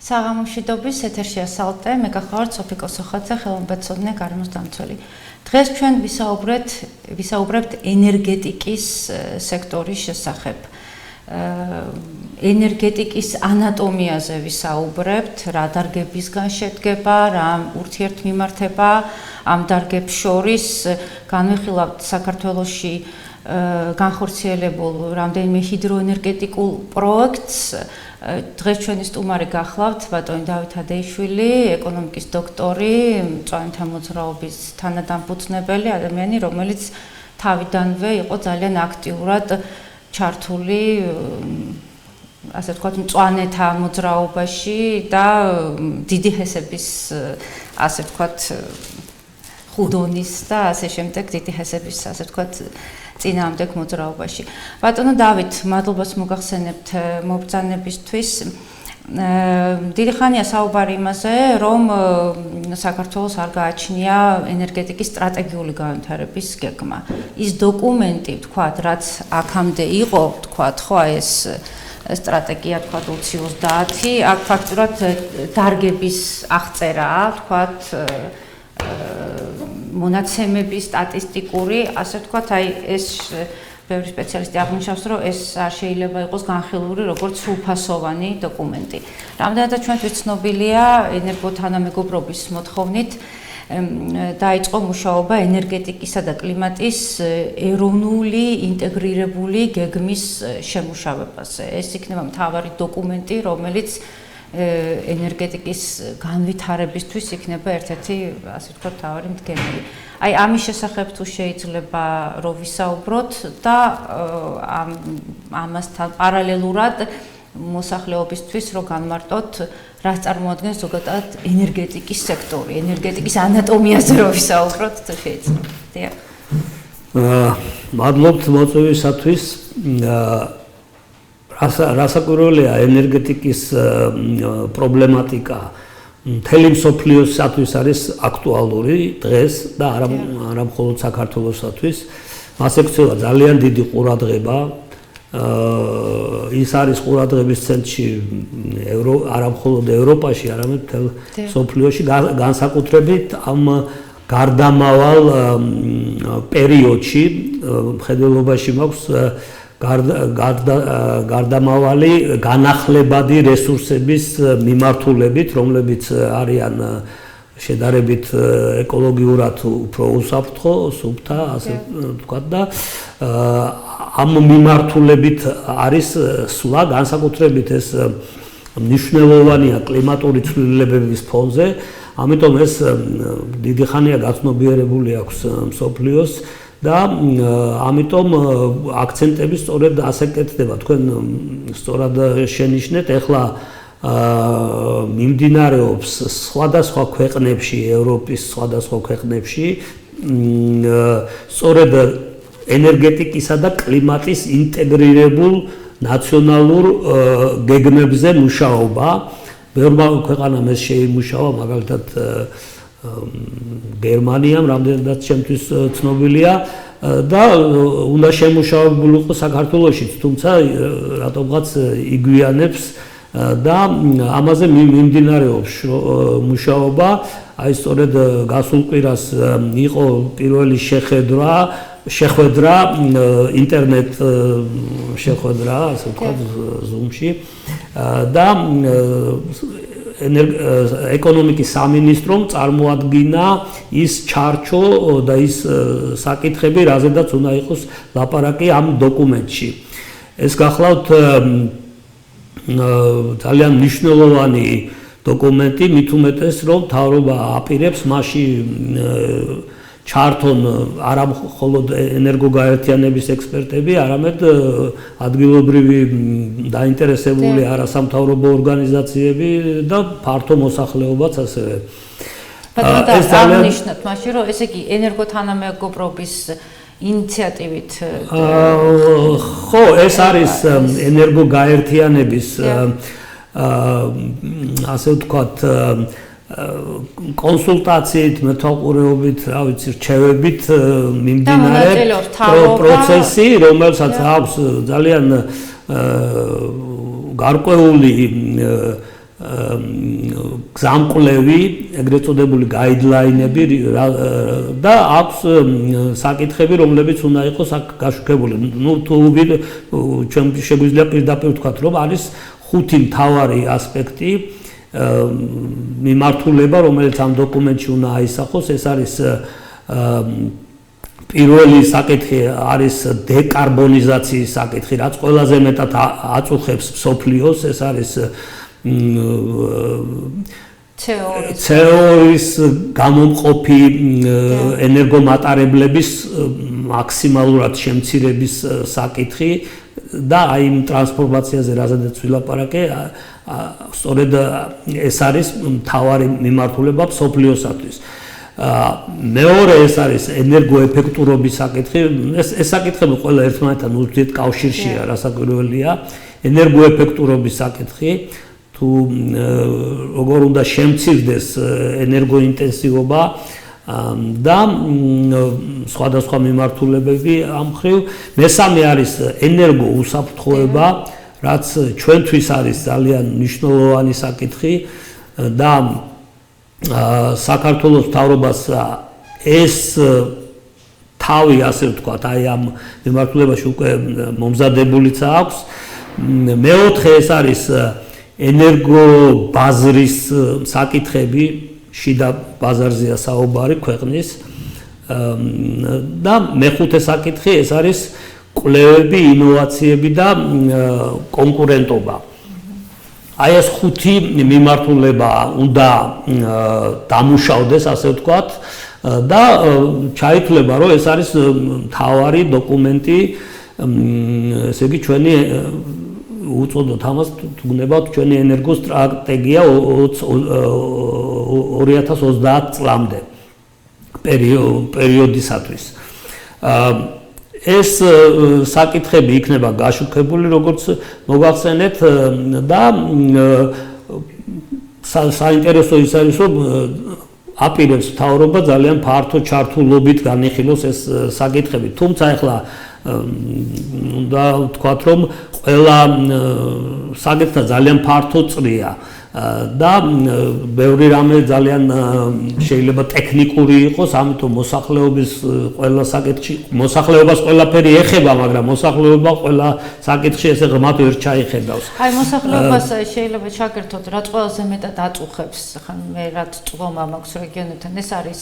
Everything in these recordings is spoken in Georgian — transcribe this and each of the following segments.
საღამოშვიდობის ეთერშია სალტე, მე გახლავართ სოფი კოსოხაძე, ხელოვნებაცოდნე გარემოსდამცველი. დღეს ჩვენ ვისაუბრებთ ენერგეტიკის სექტორის შესახებ. ენერგეტიკის ანატომიაზე ვისაუბრებთ, რა დარგებისგან შედგება, რა ურთიერთმიმართება ამ დარგებს შორის, განვიხილავთ საქართველოში განხორციელებულ რამდენიმე ჰიდროენერგეტიკულ პროექტს. დღეს ჩვენი სტუმარი გახლავთ ბატონი დავით ადეიშვილი, ეკონომიკის დოქტორი, მწვანეთა მოძრაობის თანადამფუძნებელი ადამიანი, რომელიც თავიდანვე იყო ძალიან აქტიურად ჩართული, ასე ვთქვათ, მწვანეთა მოძრაობაში და დიდი ჰესების, ასე ვთქვათ, ხუდონის და ასე შემდეგ დიდი ჰესების, ასე ვთქვათ, წინააღმდეგ მოძრაობაში. ბატონო დავით, მადლობას მოგახსენებთ მობრძანებისთვის. დიდი ხანია საუბარი იმაზე, რომ საქართველოს არ გააჩნია ენერგეტიკის სტრატეგიული განვითარების გეგმა. ის დოკუმენტი, ვთქვათ, რაც აქამდე იყო, ვთქვათ, ხო, ეს სტრატეგია, ვთქვათ, 2030, აქ ფაქტურად დარგების აღწერაა, ვთქვათ, მონაცემები სტატისტიკური, ასე ვთქვათ, აი ეს ბევრი სპეციალისტი აღნიშნავს, რომ ეს არ შეიძლება იყოს განხილული როგორც სრულფასოვანი დოკუმენტი. რამდენადაც ჩვენთვის ცნობილია ენერგოთანამეგობრობის მოთხოვნით დაიწყო მუშაობა ენერგეტიკისა და კლიმატის ეროვნული ინტეგრირებული გეგმის შემუშავებაზე. ეს იქნება მთავარი დოკუმენტი, რომელიც ენერგეტიკის განვითარებისთვის იქნება ერთ-ერთი, ასე ვთქვათ, მთავარი მდგენელი. აი ამის შესახებ თუ შეიძლება რომ ვისაუბროთ და ამასთან პარალელურად მოსახლეობისთვის რომ განმარტოთ, რას წარმოადგენს ზოგადად ენერგეტიკის სექტორი, ენერგეტიკის ანატომიაზე რომ ვისაუბროთ, თუ შეიძლება. დიახ. მადლობთ მოწვევისათვის. რასაკვირველია ენერგეტიკის პრობლემატიკა მთელი მსოფლიოსათვის არის აქტუალური დღეს და არა მხოლოდ საქართველოსათვის. მას ექცევა ძალიან დიდი ყურადღება. ის არის ყურადღების ცენტრში არა მხოლოდ ევროპაში, არამედ მთელ მსოფლიოში, განსაკუთრებით ამ გარდამავალ პერიოდში მხედველობაში მაქვს გარდამავალი განახლებადი რესურსების მიმართულებით, რომლებიც არიან შედარებით ეკოლოგიურად უფრო უსაფრთხო, სუფთა, ასე ვთქვათ და ამ მიმართულებით არის სვლა, განსაკუთრებით ეს მნიშვნელოვანია კლიმატური ცვლილებების ფონზე, ამიტომ ეს დიდი ხანია გაცნობიერებული აქვს მსოფლიოს და ამიტომ აქცენტები სწორედ ასე კეთდება. თქვენ სწორად შენიშნეთ, ეხლა მიმდინარეობს სხვადასხვა ქვეყნებში, ევროპის სხვადასხვა ქვეყნებში სწორედ ენერგეტიკისა და კლიმატის ინტეგრირებულ ნაციონალურ გეგმებზე მუშაობა. ბევრმა ქვეყანამ ეს შეიმუშავა, მაგალითად გერმანიამ, რამდენადაც ჩემთვის ცნობილია და უნდა შემუშავებული იყო საქართველოშიც, თუმცა რატომღაც იგვიანებს და ამაზე მიმდინარეობს მუშაობა. აი სწორედ გასულ კვირას იყო პირველი შეხვედრა ინტერნეტ შეხვედრა, ასე ვთქვათ, Zoom-ში და ეკონომიკის სამინისტრომ წარმოადგინა ის ჩარჩო და ის საკითხები, რაზედაც უნდა იყოს ლაპარაკი ამ დოკუმენტში. ეს გახლავთ ძალიან მნიშვნელოვანი დოკუმენტი, მით უმეტეს, რომ მთავრობა აპირებს მასში ჩართონ არა მხოლოდ ენერგოგაერთიანების ექსპერტები, არამედ ადგილობრივი დაინტერესებული არასამთავრობო ორგანიზაციები და ფართო მოსახლეობაც ასევე. ეს აღნიშნოთ მასში, რომ ესე იგი ენერგოთანამეგობრობის ინიციატივით ხო, ეს არის ენერგოგაერთიანების ასე ვთქვათ კონსულტაციით, მეთვალყურეობით, რა ვიცი, რჩევებით მიმდინარე პროცესი, რომელსაც აქვს ძალიან გარკვეული გზამკვლევი, ეგრეთ წოდებული გაიდლაინები და აქვს საკითხები, რომლებიც უნდა იყოს აქ გაშუქებული. ნუ თუ ჩვენ შეგვიძლია პირდაპირ ვთქვათ, რომ არის 5 მთავარი ასპექტი მიმართულება, რომელიც ამ დოკუმენტში უნდა აისახოს. ეს არის პირველი საკითხი არის დეკარბონიზაციის საკითხი, რაც ყველაზე მეტად აწუხებს მსოფლიოს. ეს არის CO2-ის გამომყოფი ენერგომატარებლების მაქსიმალურად შემცირების საკითხი და აი იმ ტრანსფორმაციაზე რაზედაც ვილაპარაკე, სწორედ ეს არის მთავარი მიმართულება მსოფლიოსათვის. მეორე ეს არის ენერგოეფექტურობის საკითხი. ეს საკითხები ყველა ერთმანეთთან ურთიერთკავშირშია, რასაკვირველია. ენერგოეფექტურობის საკითხი, თუ როგორ უნდა შემცირდეს ენერგოინტენსივობა და სხვადასხვა მიმართულებები ამ ხრივ. მესამე არის ენერგოუსაფრთხოება, რაც ჩვენთვის არის ძალიან მნიშვნელოვანი საკითხი და საქართველოს მთავრობას ეს თავი, ასე ვთქვათ, აი ამ მიმართულებაში უკვე მომზადებულიც აქვს. მეოთხე ეს არის ენერგობაზრის საკითხები, შიდა ბაზარზეა საუბარი ქვეყნის და მეხუთე საკითხი ეს არის კვლევები, ინოვაციები და კონკურენტობა. აი ეს 5 მიმართულება უნდა დამუშავდეს, ასე ვთქვათ, და ჩაითვლება, რომ ეს არის მთავარი დოკუმენტი, ესე იგი ჩვენი უწოდოთ ამას, თუ გნებავთ ჩვენი ენერგოსტრატეგია 2030 წლამდე პერიოდისათვის. ეს საკითხები იქნება გაშუქებული, როგორც მოგახსენეთ და საინტერესო ის არის, რომ აპირებს მთავრობა ძალიან ფართო ჩართულობით განიხილოს ეს საკითხები. თუმცა ახლა უნდა ვთქვათ, რომ ყველა საკითხი ძალიან ფართო წრია და ბევრი რამე ძალიან შეიძლება ტექნიკური იყოს, ამიტომ მოსახლეობის ყველა საკითხი, მოსახლეობას ყველაფერი ეხება, მაგრამ მოსახლეობა ყველა საკითხში ესე ღმად ვერ ჩაიხედავს. აი მოსახლეობას შეიძლება ჩაგერთოთ, რაც ყველაზე მეტად აწუხებს, ხან მე რაც წვომა მაქვს რეგიონებთან, ეს არის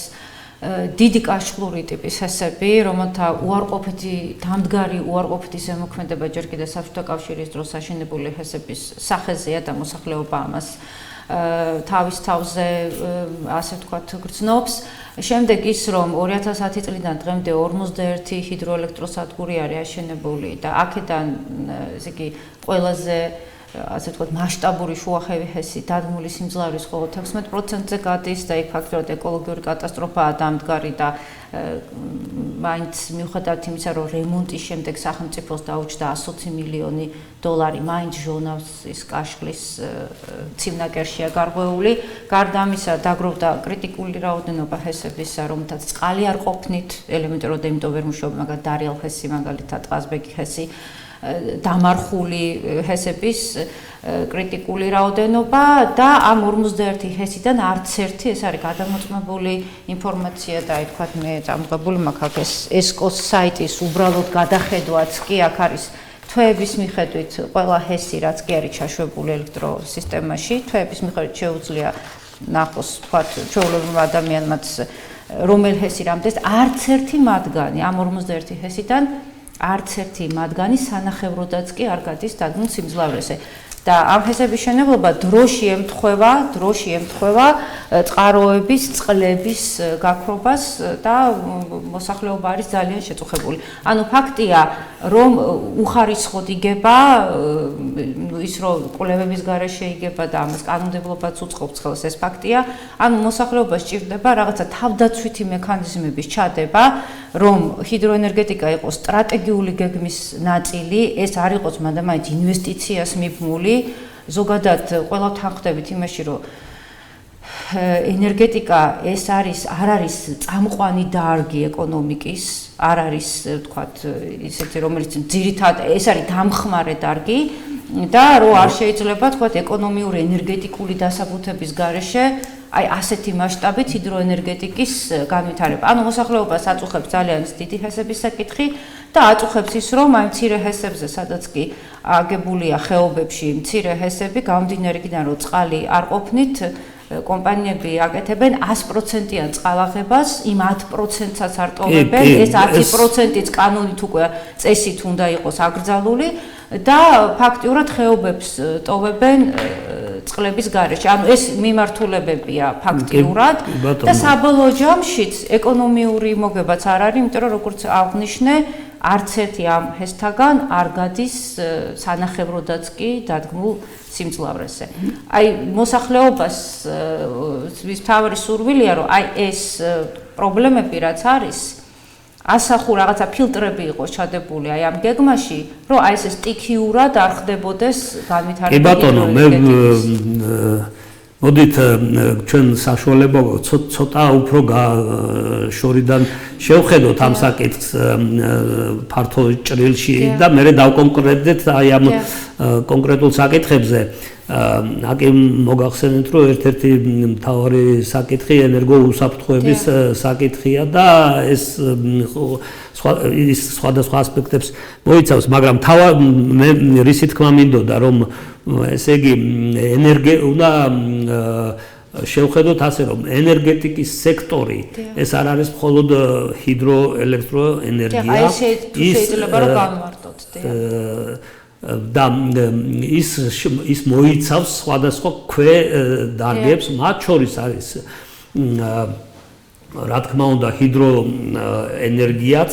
დიდი კაშხლური ტიპის ჰესები, რომელთა უარყოფითი დამდგარი უარყოფითი ზემოქმედება ჯერ კიდევ საბჭოთა კავშირის დროს აშენებული ჰესების სახეზეა და მოსახლეობა ამას თავის თავზე, ასე ვთქვათ, გრძნობს. შემდეგ ის, რომ 2010 წლიდან დღემდე 51 ჰიდროელექტროსადგური არის აშენებული და აქედან, ესე იგი, ყველაზე ასე ვთქვათ, მასშტაბური შუახევი ჰესი დადგმული სიმძლავრის მხოლოდ 16%-ზე გადის და იქ ფაქტობრივად ეკოლოგიური კატასტროფაა დამდგარი და მაინც მიუხედავად იმისა, რომ რემონტის შემდეგ სახელმწიფოს დაუჭდა 120 მილიონი დოლარი, მაინც ჟონავს ის კაშხლის ცივნაკერშია გარღვეული. გარდა ამისა, დაგროვდა კრიტიკული რაოდენობა ჰესებისა, რომელთაც წყალი არ ყოფნით, ელემენტარულად იმიტომ ვერ მუშაობ, მაგალითად დარიელ ჰესი, მაგალითად ყაზბეგი ჰესი, დამარხული ჰესების კრიტიკული რაოდენობა და ამ 51 ჰესიდან არც ერთი, ეს არის გადამოწმებული ინფორმაცია და აი თქვათ მე წამოღებული მაქვს ესკოს საიტის უბრალოდ გადახედვაც კი აქ არის თვეების მიხედვით ყველა ჰესი რაც კი არის ჩაშვებული ელექტროსისტემაში, თვეების მიხედვით შეუძლია ნახოს თქვათ ჩვეულებრივ ადამიანმაც რომელ ჰესი რამდენს, არც ერთი მათგანი ამ 51 ჰესიდან არც ერთი მათგანი სანახევროდაც კი არ გადის დადგმულ სიმძლავრეზე. და ამ ჰესების შენებლობა დროში ემთხვევა წყაროების, წყლების გაქრობას და მოსახლეობა არის ძალიან შეწუხებული. ანუ ფაქტია, რომ უხარისხოდ იგება, ის რომ კვლევების გარეშე იგება და ამას კანონმდებლობაც უწყობს ხელს, ეს ფაქტია. ანუ მოსახლეობა სჭირდება რაღაცა თავდაცვითი მექანიზმების ჩადება, რომ ჰიდროენერგეტიკა იყოს სტრატეგიული გეგმის ნაწილი, ეს არ იყოს მანდ-მაინც ინვესტიციას მიბმული. ზოგადად ყველა თანხმდებით იმაში, რომ ენერგეტიკა ეს არ არის წამყვანი დარგი ეკონომიკის, არ არის, ვთქვათ, ისეთი, რომელიც ძირითადად ეს არის დამხმარე დარგი და რო არ შეიძლება თქვა ეკონომიური ენერგეტიკული დასაბუთების გარეშე აი ასეთი მასშტაბით ჰიდროენერგეტიკის განვითარება. ანუ მოსახლეობას აწუხებს ძალიან დიდი ჰესების საკითხი და აწუხებს ის, რომ აი მცირე ჰესებზე, სადაც კი აგებულია ხეობებში მცირე ჰესები, გამომდინარე იქიდან, რომ წყალი არ ყოფნით, კომპანიები აკეთებენ 100%-იან წყალაღებას, იმ 10%-საც არ ტოვებენ, ეს 10%-იც კანონით უკვე წესით უნდა იყოს აკრძალული და ფაქტიურად ხეობებს ტოვებენ წყლების გარეშე. ანუ ეს მიმართულებებია ფაქტიურად და საბოლოო ჯამშიც ეკონომიური მოგებაც არ არის, იმიტომ რომ როგორც აღნიშნე, არც ერთი ამ ჰესთაგან არ გადის სანახევროდაც კი დადგმულ სიმძლავრეზე. აი მოსახლეობას მთავარი სურვილია, რომ აი ეს პრობლემები რაც არის, ასახურ რაღაცა ფილტრები იყოს ჩადებული აი ამ გეგმაში, რომ აი ეს სტიქიურად არ ხდებოდეს განვითარება. კი ბატონო, მე მოდით ჩვენ საშუალება ცოტა უფრო შორიდან შევხედოთ ამ საკითხს ფართო ჭრილში და მე დავკონკრეტდეთ აი ამ კონკრეტულ საკითხებზე. აკი მოგახსენეთ, რომ ერთ-ერთი მთავარი საკითხი ენერგოუსაფრთხოების საკითხია და ეს სხვადასხვა ასპექტებს მოიცავს, მაგრამ მე რისი თქმა მინდოდა, რომ ესე იგი უნდა შევხედოთ ასე, რომ ენერგეტიკის სექტორი ეს არ არის მხოლოდ ჰიდროელექტროენერგია, შეიძლება რომ განვარტოთ და ის მოიცავს სხვადასხვა ქვედარგებს, მათ შორის არის რა თქმა უნდა ჰიდროენერგიაც,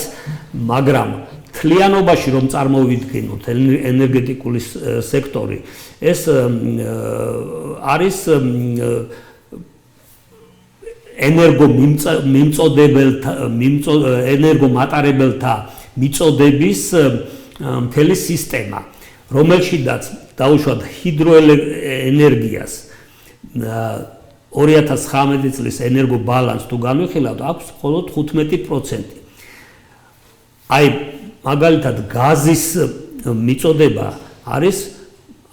მაგრამ თლიანობაში რომ წარმოვიდგინოთ ენერგეტიკული სექტორი, ეს არის ენერგომატარებელთა მიწოდების მთელი სისტემა, რომელშიდაც დაუშვათ ჰიდროენერგიას 2019 წლის ენერგობალანს თუ განვიხილავთ, აქვს მხოლოდ 15%. აი მაგალითად გაზის მიწოდება არის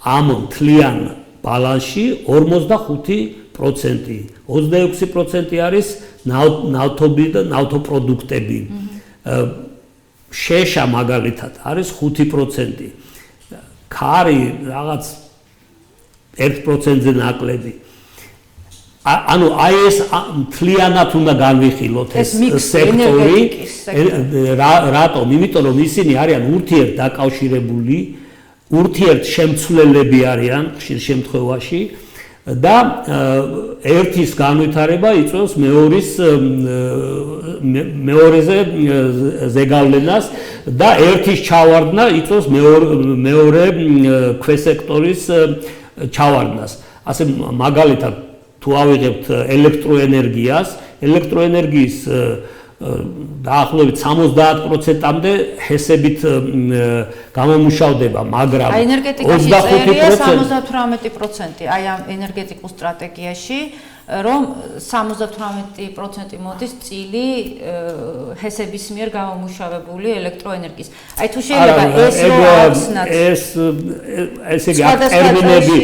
ამ მთლიან ბალანსში 45%, 26% არის ნავთობი და ნავთობპროდუქტები. შეშა მაგალითად არის 5%. ქარი რაღაც 1%-ზე ნაკლები. ანუ აი ეს მთლიანად უნდა განვიხილოთ ეს სექტორი. რატომ? იმიტომ რომ ისინი არიან ურთიერთდაკავშირებული, ურთიერთშემცვლელები არიან ხშირ შემთხვევაში და ერთის განვითარება იწვევს მეორეზე ზეგავლენას და ერთის ჩავარდნა იწვევს მეორე ქვესექტორის ჩავარდნას. ასე მაგალითად თუ ავიღებთ ელექტროენერგიის დაახლოებით 70%-მდე ჰესებით გამომუშავდება, მაგრამ 25% აი ამ ენერგეტიკულ სტრატეგიაში, რომ 78% მოდის წილი ჰესების მიერ გამომუშავებული ელექტროენერგიის. აი თუ შეიძლება ეს რო ახსნათ ესე იგი ტერმინები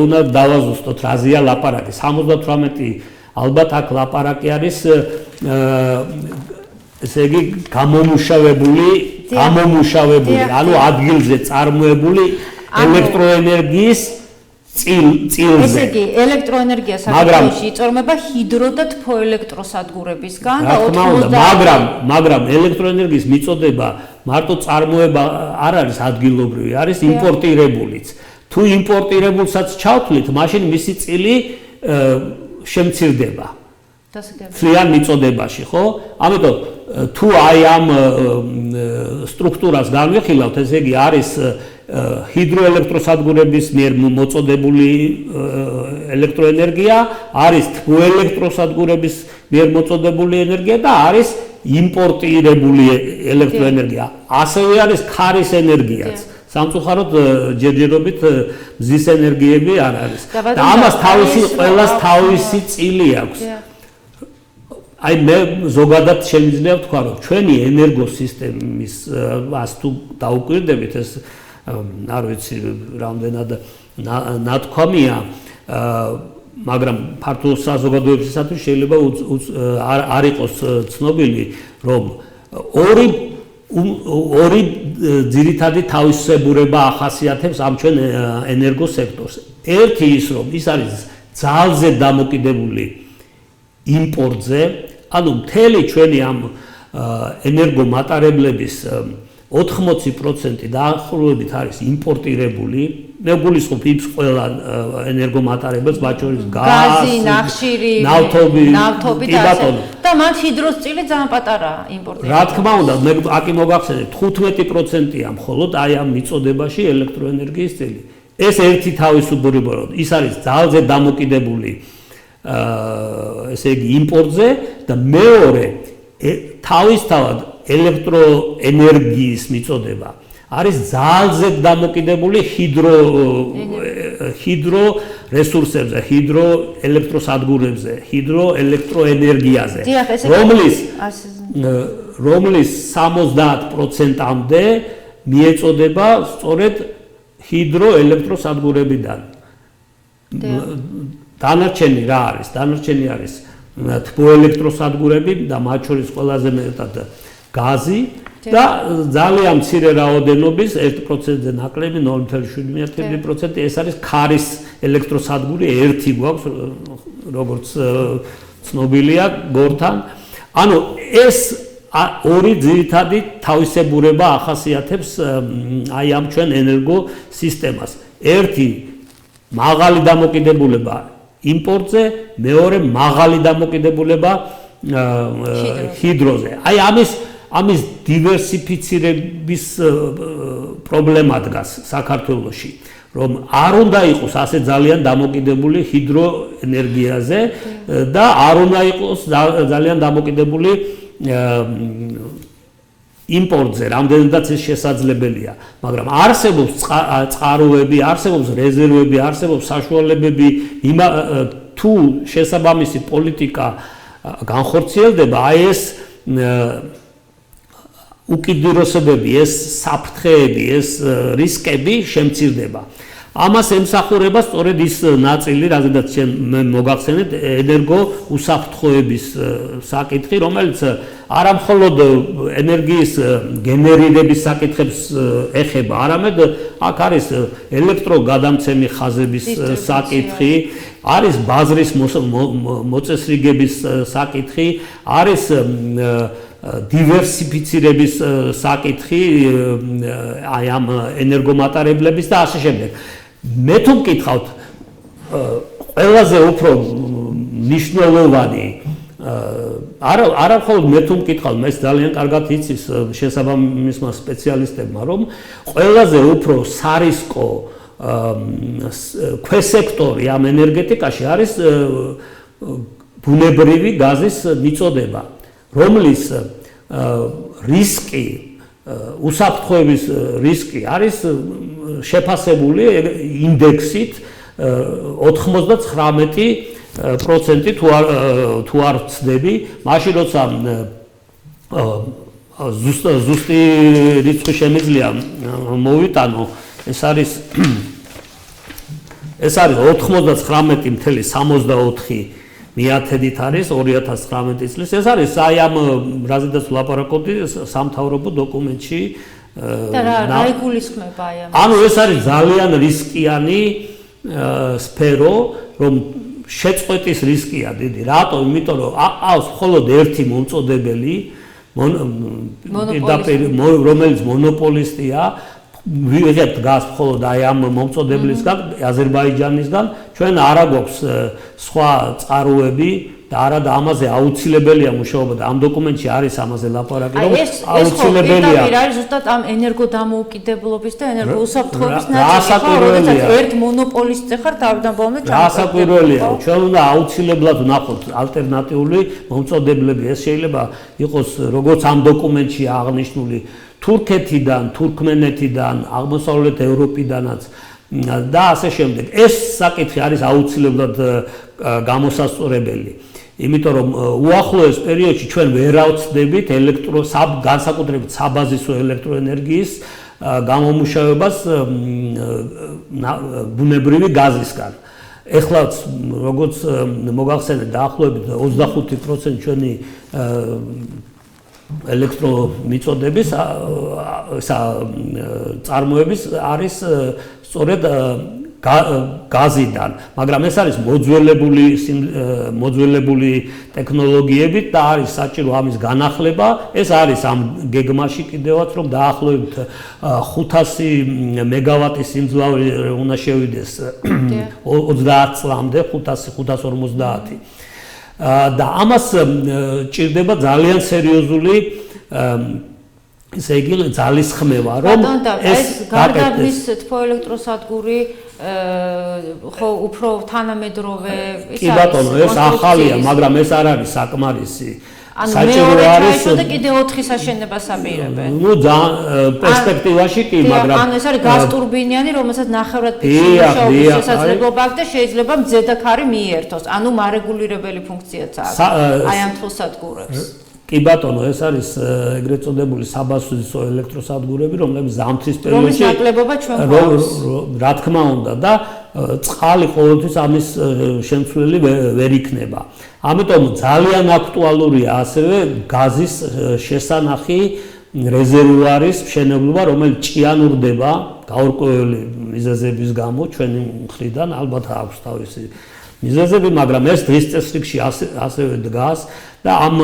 უნდა დავაზუსტოთ, რაზეა ლაპარაკი. 78 ალბათ აქ ლაპარაკი არის ესე იგი გამომუშავებული, ანუ ადგილზე წარმოებული ელექტროენერგიის წილზე. ესე იგი ელექტროენერგია საქართველოში იწარმოება ჰიდრო და თბოელექტროსადგურებისგან და 90%. მაგრამ ელექტროენერგიის მიწოდება მარტო წარმოება არ არის ადგილობრივი, არის იმპორტირებულიც. თუ იმპორტირებულსაც ჩავთვლით, მაშინ მისი წილი შემცირდება. თლიან მიწოდებაში, ხო? ამიტომ თუ აი ამ სტრუქტურას განვიხილავთ, ესე იგი არის ჰიდროელექტროსადგურების მიერ მოწოდებული ელექტროენერგია, არის თბოელექტროსადგურების მიერ მოწოდებული ენერგია და არის იმპორტირებული ელექტროენერგია. ასევე არის ქარის ენერგიაც. სამწუხაროდ ჯერჯერობით მზის ენერგიები არ არის. და ამას ყველას თავისი წილი აქვს. აი მე ზოგადად შემიძლია ვთქვა, რომ ჩვენი ენერგოსისტემის ას თუ დაუკვირდებით, ეს არ ვიცი რამდენად ნათქვამია მაგრამ ფართო საზოგადოებისათვის შეიძლება არ იყოს ცნობილი რომ ორი ძირითადი თავისებურება ახასიათებს ამ ჩვენ ენერგოსექტორს. ერთი ის რომ ის არის ძალზე დამოკიდებული იმპორტზე, ანუ მთელი ჩვენი ამ ენერგომატარებლების 80% დაახლოებით არის იმპორტირებული. მე გულისხმობ იმ ყველა ენერგომატარებელს, მათ შორის გაზი, ნახშირი, ნავთობი და მათ ჰიდროსწილი ძალიან პატარაა იმპორტი. რა თქმა უნდა, მე აკი მოგახსენეთ 15%-ია მხოლოდ აი ამ მიწოდებაში ელექტროენერგიის წილი. ეს ერთი თავისუფლება, ის არის ძალზე დამოკიდებული ესე იგი იმპორტზე და მეორე თავისთავად ელექტროენერგიის მიწოდება არის ძალზე დამოკიდებული ჰიდრო რესურსებზე, ჰიდროელექტროსადგურებზე, ჰიდროელექტროენერგიაზე, რომლის 70%-მდე მიეწოდება სწორედ ჰიდროელექტროსადგურებიდან. დანარჩენი რა არის? დანარჩენი არის თბოელექტროსადგურები და მათ შორის ყველაზე მეტად გაზი და ძალიან მცირე რაოდენობის 1%-ზე ნაკლები 0.7% ეს არის ქარის ელექტროსადგური ერთი გვაქვს როგორც ცნობილია გორთან. ანუ ეს ორი ძირითადი თავისებურება ახასიათებს აი ამ ჩვენ ენერგო სისტემას. ერთი მაღალი დამოკიდებულება იმპორტზე, მეორე მაღალი დამოკიდებულება ჰიდროზე. აი ამის დივერსიფიცირების პრობლემა დგას საქართველოში, რომ არ უნდა იყოს ასე ძალიან დამოკიდებული ჰიდროენერგიაზე და არ უნდა იყოს ძალიან დამოკიდებული იმპორტზე, რამდენადაც ეს შესაძლებელია, მაგრამ არსებობს წყაროები, არსებობს რეზერვები, არსებობს საშუალებები, თუ შესაბამისი პოლიტიკა განხორციელდება, აი ეს უკიდურესობები, ეს საფრთხეები, ეს რისკები შემცირდება. ამას ემსახურება სწორედ ის ნაწილი, რადგან მე მოგახსენეთ ენერგო უსაფრთხოების საკითხი, რომელიც არა მხოლოდ ენერგიის გენერირების საკითხებს ეხება, არამედ აქ არის ელექტროგადამცემი ხაზების საკითხი, არის ბაზრის მოწესრიგების საკითხი, არის დივერსიფიცირების საკითხი აი ამ ენერგომატარებლების და ასე შემდეგ. მე თუ მკითხავთ ყველაზე უფრო მნიშვნელოვანი არა მხოლოდ მე თუ მკითხავთ, მე ძალიან კარგად იცის შესაბამისმა სპეციალისტებმა, რომ ყველაზე უფრო სარისკო ქვესექტორი ამ ენერგეტიკაში არის ბუნებრივი გაზის მიწოდება, რომლის რისკი, უსაფრთხოების რისკი არის შეფასებული ინდექსით 99% თუ არ ვცდები, მაშინ როცა ზუსტი რიცხვი შემიძლია მოვიტანო, ეს არის 99.64 მიათედით არის 2019 წლის. ეს არის აი ამ რაზედაც ვლაპარაკობდი სამთავრობო დოკუმენტში და რა იგულისხმება აი ამ. ანუ ეს არის ძალიან რისკიანი სფერო, რომ შეწყვეტის რისკია დიდი. რატო? იმიტომ რომ აყავს მხოლოდ ერთი მომწოდებელი, რომელიც მონოპოლისტია, ვიღებთ გაზს მხოლოდ აი ამ მომწოდებლისგან, აზერბაიჯანისგან, ჩვენ არა გვაქვს სხვა წყაროები და არა და ამაზე აუცილებელია მუშაობა და ამ დოკუმენტში არის ამაზე ლაპარაკი, რომ აუცილებელია. ეს არის ზუსტად ამ ენერგოდამოუკიდებლობის და ენერგოუსაფრთხოების ნაწილი. ერთ მონოპოლისტზე ხარ თავიდან ბოლომდე ჩამოყალიბდა. გასაკვირველია, ჩვენ უნდა აუცილებლად ვნახოთ ალტერნატიული მომწოდებლები. ეს შეიძლება იყოს როგორც ამ დოკუმენტში აღნიშნული თურქეთიდან, თურქმენეთიდან, აღმოსავლეთ ევროპიდანაც და ასე შემდეგ. ეს საკითხი არის აუცილებლად გამოსასწორებელი. იმიტომ რომ უახლოეს პერიოდში ჩვენ ვერ ავწდებით განსაკუთრებით საბაზისო ელექტროენერგიის გამომუშავებას ბუნებრივი გაზისგან. ეხლა როგორც მოგახსენეთ დაახლოებით 25% ჩვენი ელექტრომიწოდების წარმოების არის სწორედ გაზიდან, მაგრამ ეს არის მოძველებული ტექნოლოგიებით და არის საჭირო ამის განახლება. ეს არის ამ გეგმაში კიდევაც, რომ დაახლოებით 500 მეგავატის სიმძლავრე უნდა შევიდეს 30 წლამდე, 550. და ამას ჭირდება ძალიან სერიოზული ესე იგი ძალისხმევა, რომ ეს გარდაბნის თბოელექტროსადგური ხო უფრო თანამედროვე ის არის. კი ბატონო, ეს ახალია, მაგრამ ეს არ არის საკმარისი. საჭირო არის და კიდე 4-ის აშენებას აპირებენ. ნუ პერსპექტივაში კი, მაგრამ ანუ ეს არის გაზტურბინიანი, რომელსაც ნახევრად ფიქსირების შესაძლებლობა აქვს და შეიძლება მძედაქარი მიერთოს. ანუ მარეგულირებელი ფუნქციაც აქვს აი ამ თბოსადგურებს. კი ბატონო, ეს არის ეგრეთ წოდებული საბაზისო ელექტროსადგურები, რომლებიც ზამთრის პერიოდში რა თქმა უნდა და წყალი ყოველთვის ამის შემცვლელი ვერ იქნება. ამიტომ ძალიან აქტუალურია ასევე გაზის შესანახი რეზერვუარის მშენებლობა, რომელიც ჭიანურდება გაურკვეველი მიზეზების გამო ჩვენი მხრიდან, ალბათ აქვს თავისი მიზეზები, მაგრამ ეს დღის წესრიგში ასევე დგას და ამ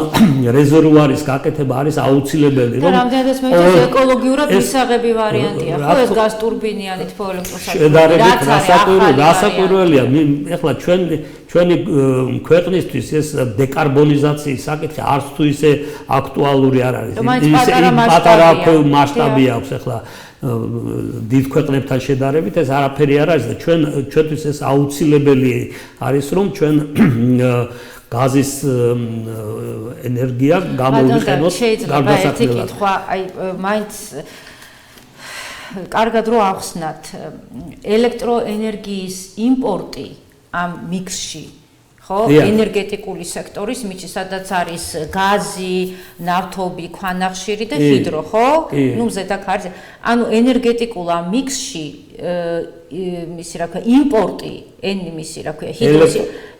რეზერვუარის გაკეთება არის აუცილებელი, რომ რამდენადაც მეც ეკოლოგიურად მისაღები ვარიანტია, ხო ეს გაზტურბინიანი თბოელექტროსადგური. რასაკვირველია, ეხლა ჩვენი ქვეყნისთვის ეს დეკარბონიზაციის საკითხი არც თუ ისე აქტუალური არ არის. პატარა მასშტაბი აქვს ეხლა დიდ ქვეყნებთან შედარებით ეს არაფერი არ არის და ჩვენთვის ეს აუცილებელი არის, რომ ჩვენ გაზის ენერგია გამოვიყენოთ გარდასაქმნელად. აი მაინც კარგად რო ახსნათ ელექტროენერგიის იმპორტი ამ მიქსში ხო ენერგეტიკული სექტორის მიჩი სადაც არის გაზი, ნავთობი, ქვანახშირი და ჰიდრო, ხო? ნუ ზედაქარი. ანუ ენერგეტიკულ ამ მიქსში მისი რა ქვია იმპორტი, მისი რა ქვია ჰიდროს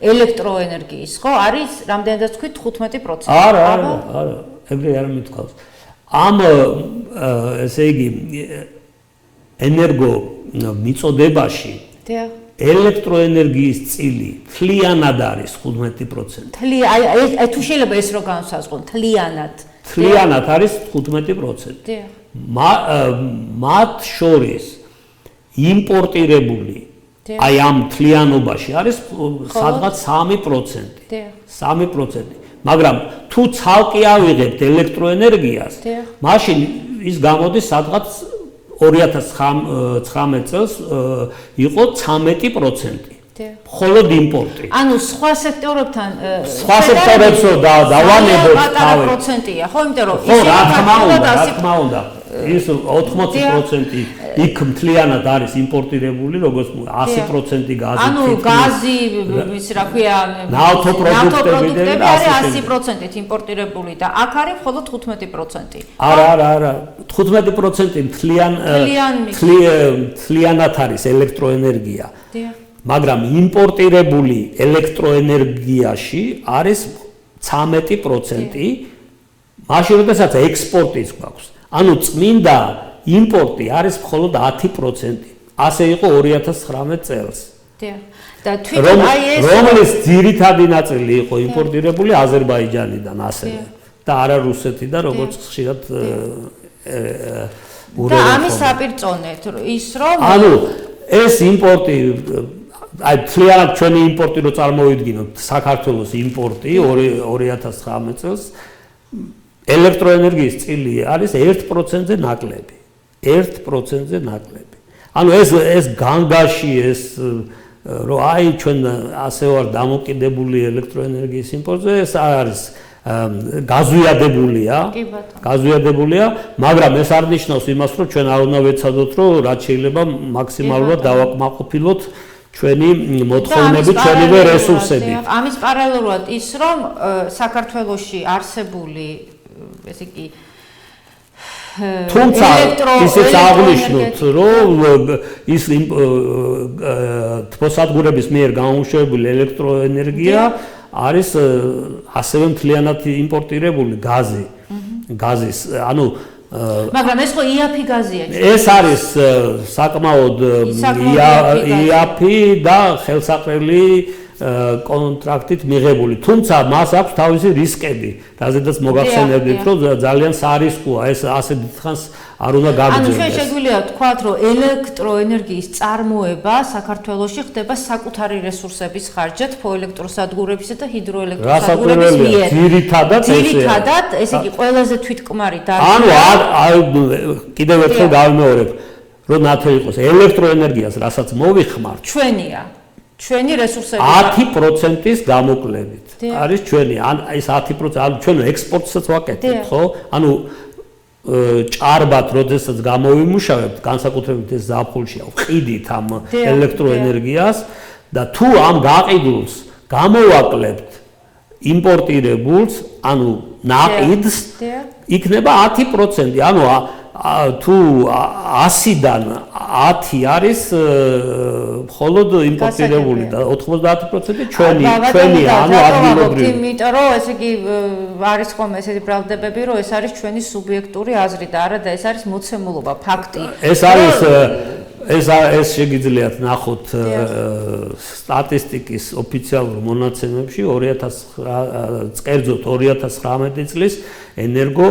ელექტროენერგიის, ხო? არის რამდენადაც თქვი 15%. არა, ეგრე არ მithქვავს. ამ ესე იგი ენერგო მიწოდებაში ელექტროენერგიის წილი თლიანად არის 15%. აი თუ შეიძლება ეს რო განსაზღვრონ თლიანად არის 15%. მათ შორის იმპორტირებული აი ამ თლიანობაში არის სადღაც 3%. 3%. მაგრამ თუ ცალკე ავიღებთ ელექტროენერგიას, მაშინ ის გამოდის სადღაც 2019 წელს იყო 13%. მხოლოდ იმპორტი. ანუ სხვა სექტორებთან სხვა სექტორებსო დავანებოთ თავი. პროცენტია, ხო, იმიტომ რომ ხო, რა თქმა უნდა. ის 80% იქ მთლიანად არის იმპორტირებული, როგორც 100% გაზი. ანუ გაზი, ის რა ქვია, ნავთობპროდუქტები არის 100% იმპორტირებული და აქ არის მხოლოდ 15%. არა, 15% მთლიანად არის ელექტროენერგია. მაგრამ იმპორტირებული ელექტროენერგიაში არის 13%, მაშინ როდესაც ექსპორტიც გვაქვს. ანუ წმინდა იმპორტი არის მხოლოდ 10%. ასე იყო 2019 წელს. და თვითონ აი ეს რომლის ძირითადი ნაწილი იყო იმპორტირებული აზერბაიჯანიდან ასევე და არა რუსეთიდან, როგორც ხშირად და ამის საპირწონეთ ის რომ ანუ ეს იმპორტი აი თლიანად ჩვენი იმპორტი რო წარმოვიდგინოთ, საქართველოს იმპორტი 2019 წელს ელექტროენერგიის წილი არის 1%-ზე ნაკლები. 1%-ზე ნაკლები. ანუ ეს განგაში ეს რომ აი ჩვენ ასე ვარ დამოკიდებული ელექტროენერგიის იმპორტზე, ეს არის გაზვიადებულია, მაგრამ ეს არ ნიშნავს იმას, რომ ჩვენ არ უნდა ვეცადოთ, რომ რაც შეიძლება მაქსიმალურად დავაკმაყოფილოთ ჩვენი მოთხოვნები, ჩვენივე რესურსები. ამის პარალელურად ის რომ საქართველოში არსებული ესე იგი თუმცა ისიც აღნიშნოთ, რომ ის თბოსადგურების მიერ გამოშვებული ელექტროენერგია არის ასევე მთლიანად იმპორტირებული გაზის, ანუ მაგრამ ეს ხო იაფი გაზია. ეს არის საკმაოდ იაფი და ხელსაყრელი კონტრაქტით მიღებული. თუმცა მას აქვს თავისი რისკები, რაზედაც მოგახსენებდით, რომ ძალიან სარისკოა ეს ასე დიდხანს არ უნდა გაგრძელდეს. ანუ ჩვენ შეგვიძლია ვთქვათ, რომ ელექტროენერგიის წარმოება საქართველოში ხდება საკუთარი რესურსების ხარჯად, თბოელექტროსადგურებისა და ჰიდროელექტროსადგურების მიერ. ძირითადად ესე იგი ყველაზე თვითკმარი ანუ კიდევ ერთხელ გავიმეორებ, რომ ნათელი იყოს ელექტროენერგიას, რასაც მოვიხმართ, ჩვენი რესურსები 10%-ის გამოკლებით. არის ჩვენი, ეს 10%, ანუ ჩვენ ექსპორტსაც ვაკეთებთ, ხო? ანუ ჭარბად, როდესაც გამოვიმუშავებთ, განსაკუთრებით ეს ზაფხულშია, ვყიდით ამ ელექტროენერგიას და თუ ამ გაყიდულს გამოვაკლებთ იმპორტირებულს, ანუ ნაყიდს, იქნება 10%, ანუ თუ 100-დან 10 არის მხოლოდ იმპორტირებული და 90% ჩვენია, ანუ ადგილობრივი. იმიტომ რომ ესე იგი არის ხომ ესეთი ბრალდებები, რომ ეს არის ჩვენი სუბიექტური აზრი და არა და ეს არის მოცემულობა, ფაქტი. ეს არის ეს შეგიძლიათ ნახოთ სტატისტიკის ოფიციალურ მონაცემებში 2009 კერძოდ 2019 წლის ენერგო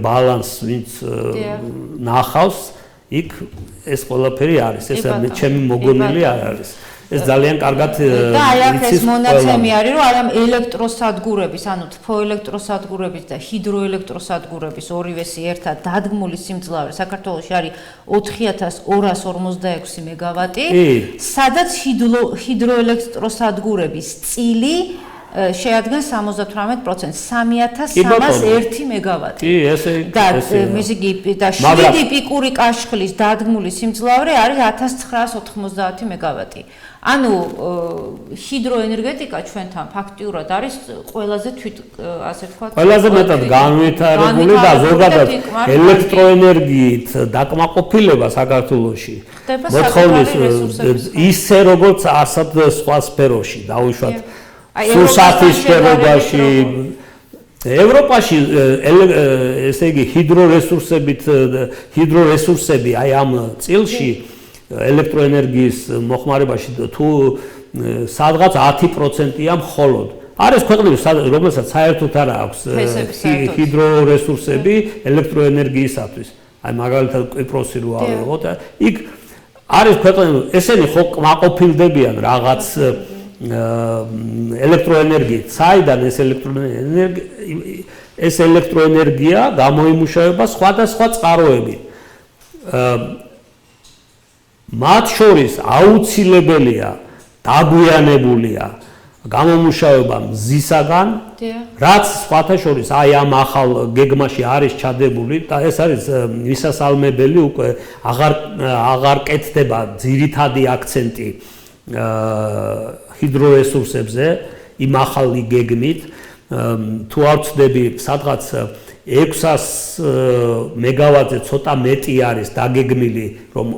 ბალანს ვინც ნახავს იქ ეს ყველაფერი არის ეს ჩემი მოგონილი არ არის ეს ძალიან კარგად და აი აქ ეს მონაცემი არის რომ არა ელექტროსადგურების ანუ თბოელექტროსადგურების და ჰიდროელექტროსადგურების ორივესი ერთად დადგმული სიმძლავრე საქართველოში არის 4246 მეგავატი სადაც ჰიდროელექტროსადგურების წილი შეადგენს 78%, 3301 მეგავატი. კი, ესე და მისი და 7 პიკური კაშხლის დადგმული სიმძლავრე არის 1990 მეგავატი. ანუ ჰიდროენერგეტიკა ჩვენთან ფაქტიურად არის ყველაზე ასე ვთქვათ, ყველაზე მეტად განვითარებული და ზოგადად ელექტროენერგიით დაკმაყოფილება საქართველოში მოთხოვნის ისე როგორც ასად სხვა სფეროში დავუშვათ სუსათის სფეროში ევროპაში ესე იგი ჰიდრორესურსები აი ამ წილში ელექტროენერგიის მოხმარებაში თუ სადღაც 10%-ია მხოლოდ არის ქვეყნები რომელსაც საერთოდ არ აქვს ჰიდრორესურსები ელექტროენერგიისათვის აი მაგალითად კვიპროსი რო ავიღოთ იქ არის ქვეყნები ესენი ხო კმაყოფილდებიან რაღაც ელექტროენერგიით საიდან ეს ელექტროენერგია გამოიმუშავება სხვადასხვა წყაროები მათ შორის აუცილებელია დაგვიანებულია გამომუშავება მზისაგან რაც სხვათა შორის აი ამ ახალ გეგმაში არის ჩადებული და ეს არის მისასალმებელი უკვე აღარ კეთდება ძირითადი აქცენტი ჰიდრორესურსებზე იმ ახალი გეგმით თუ არ ვცდები სადღაც 600 მეგავატზე ცოტა მეტი არის დაგეგმილი რომ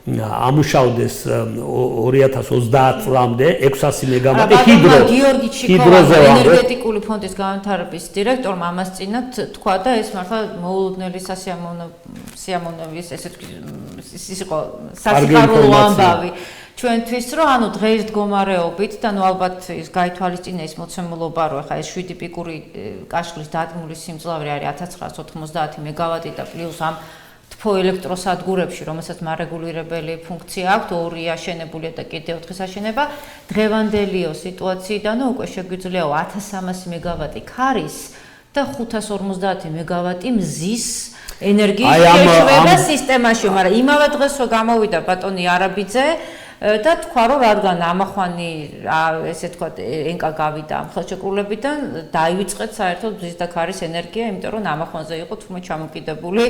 ამუშავდეს 2030 წლამდე 600 მეგავატი გიორგი ჩიკოვანი ენერგეტიკული ფონდის განვითარების დირექტორმა ამას წინათ თქვა და ეს მართლა მოულოდნელი სიამოვნების ესე ის იყო სასიხარულო ამბავი ჩვენთვის რომ ანუ დღეს მდგომარეობით და ნუ ალბათ ის გაითვალისწინა ის მოცემულობა რომ ახლა ეს 7 პიკური კაშხლის დადგმული სიმძლავრე არის 1990 მეგავატი და პლუს ამ თბოელექტროსადგურებში რომელსაც მარეგულირებელი ფუნქცია აქვს ორი აშენებულია და კიდევ 4 აშენება დღევანდელიო სიტუაციიდან უკვე შეგვიძლია 1300 მეგავატი ქარის და 550 მეგავატი მზის ენერგიის შეშვება სისტემაში მაგრამ იმავე დღეს რო გამოვიდა ბატონი არაბიძე და თქვა რომ რადგან ამახვანი ესე თქვა ენკა გავიდა ამ ხელშეკრულებიდან დაივიწყეთ საერთოდ მზის და ქარის ენერგია იმიტომ რომ ამახვანზე იყო თურმე ჩამოკიდებული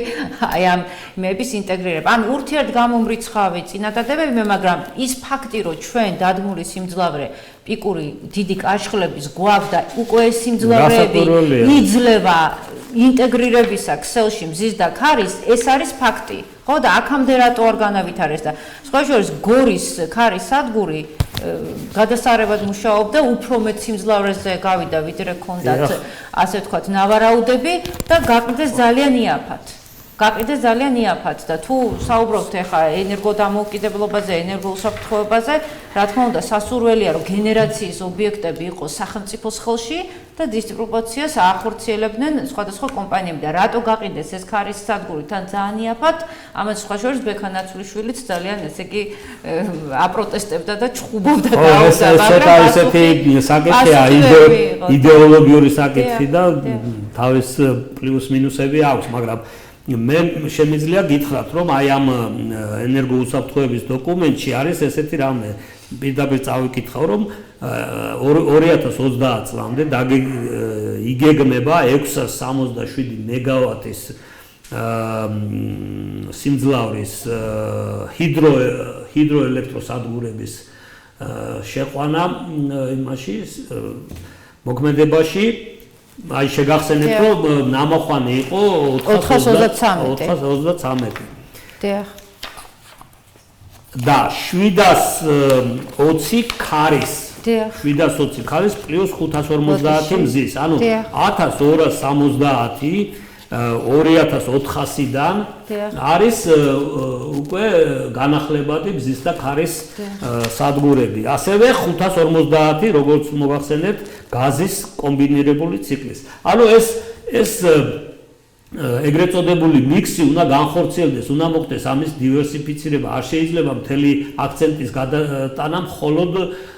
აი ამ მეების ინტეგრირება ან ურთიერთგამომრიცხავი წინადადებები მაგრამ ის ფაქტი რომ ჩვენ დადგმული სიმძლავრე პიკური დიდი კაშხლების გვაქვს და უკვე ეს სიმძლავრეები იძლევა ინტეგრირებისა ქსელში მზის და ქარის ეს არის ფაქტი. ხო და აქამდე რატო არ განავითარეს და სხვა შორის გორის ქარის სადგური გადასარევად მუშაობდა უფრო მეტ სიმძლავრეზე გავიდა ვიდრე ქონდათ ასე ვთქვათ ნავარაუდები და გაყიდეს ძალიან იაფად. გაყიდეს ძალიან იაფად და თუ საუბრობთ ახლა ენერგოდამოუკიდებლობაზე, ენერგოუსაფრთხოებაზე, რა თქმა უნდა, სასურველია რომ გენერაციის ობიექტები იყოს სახელმწიფოს ხელში და დისტრიბუციას ახორციელებდნენ სხვადასხვა კომპანიები და რატო გაყიდეს ეს ქარის სადგური თან ძალიან იაფად, ამას სხვა შორის ბექანაცვლიშვილიც ძალიან ესე იგი აპროტესტებდა და ჩხუბობდა და ცოტა ისეთი საკითხია იდეოლოგიური საკითხი და თავის პლუს მინუსები აქვს, მაგრამ მე შემიძლია გითხრათ, რომ აი ამ ენერგოუსაფრთხოების დოკუმენტში არის ესეთი რამე, პირდაპირ წავიკითხავ, რომ 2030 წლამდე იგეგმება 667 მეგავატის სიმძლავრის ჰიდროელექტროსადგურების შეყვანა იმაში მოქმედებაში აი შეგახსენებთ რომ ნამოხვანი იყო 423. დიახ. და 720 ქარის. დიახ. 720 ქარის პლუს 550 მზის. ანუ 1270 2400-დან არის უკვე განახლებადი მზის და ქარის სადგურები. ასევე 550, როგორც მოგახსენებთ, გაზის კომბინირებული ციკლის. ანუ ეს ეგრეთ წოდებული მიქსი უნდა განხორციელდეს, უნდა მოხდეს ამის დივერსიფიცირება. არ შეიძლება მთელი აქცენტის გადატანა მხოლოდ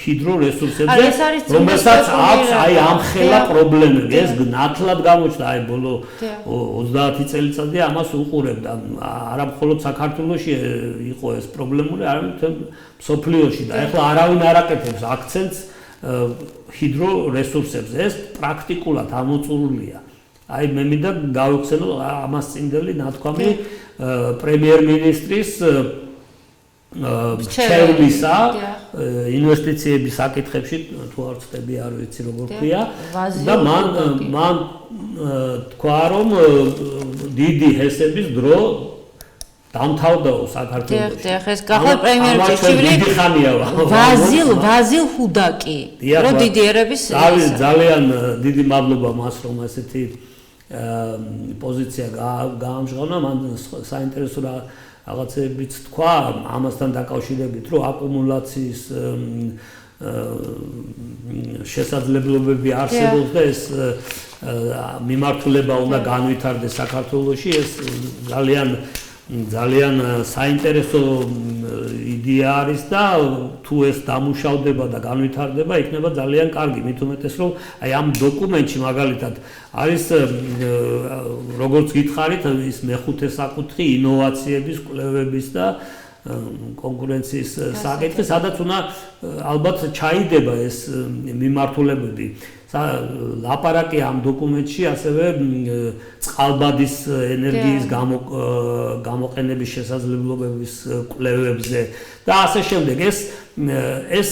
ჰიდრორესურსებზე, რომელსაც აქვს აი ამხელა პრობლემები. ეს ნათლად გამოჩნდა აი ბოლო 30 წელიწადია ამას უყურებდა. არა მხოლოდ საქართველოში იყო ეს პრობლემური, არამედ მსოფლიოში და ეხლა არავინ არ აკეთებს აქცენტს ჰიდრორესურსებზე. ეს პრაქტიკულად ამოწურულია. აი მე მინდა გავიხსენო ამას წინდელი ნათქვამი პრემიერ-მინისტრის ჩევლისა ინვესტიციების საკითხებში თუ არ ვწდები არ ვიცი როგორ ქვია და მან თქვა რომ დიდი ჰესების დრო დამთავრდაო საქართველოში. დიახ, ეს გახდა პრემიერ-მინისტრი ვაზილ ჰუდაკი. რო დიდი ერების ძალიან დიდი მადლობა მას რომ ესეთი პოზიცია გაამჟღავნა, მან საინტერესო რაღაცებიც თქვა ამასთან დაკავშირებით, რომ აკუმულაციის შესაძლებლობები არსებობს და ეს მიმართულება უნდა განვითარდეს საქართველოში. ეს ძალიან საინტერესო იდეა არის და თუ ეს დამუშავდება და განვითარდება, იქნება ძალიან კარგი. მით უმეტეს რომ აი ამ დოკუმენტში მაგალითად არის როგორც გითხარით ის მეხუთე საკითხი ინოვაციების, კვლევების და კონკურენციის საკითხი, სადაც უნდა ალბათ ჩაიდება ეს მიმართულებები. ლაპარაკი ამ დოკუმენტში ასევე წყალბადის ენერგიის გამოყენების შესაძლებლობების კვლევებზე და ასე შემდეგ. ეს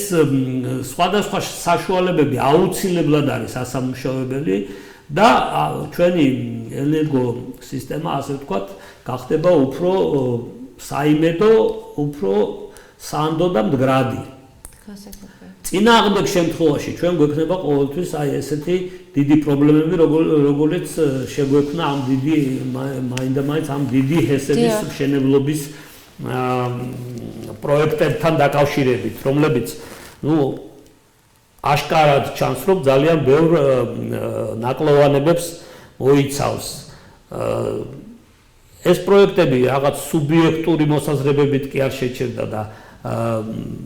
სხვადასხვა საშუალებები აუცილებლად არის ასამუშავებელი და ჩვენი ენერგო სისტემა, ასე ვთქვათ, გახდება უფრო საიმედო, უფრო სანდო და მდგრადი. წინააღმდეგ შემთხვევაში ჩვენ გვექნება ყოველთვის აი ესეთი დიდი პრობლემები, როგორც შეგვექნა ამ დიდი მაინდა-მაინც ამ დიდი ჰესების მშენებლობის პროექტებთან დაკავშირებით, რომლებიც აშკარად ჩანს, რომ ძალიან ბევრ ნაკლოვანებებს მოიცავს. ეს პროექტები რაღაც სუბიექტური მოსაზრებებით კი არ შეჩერდა და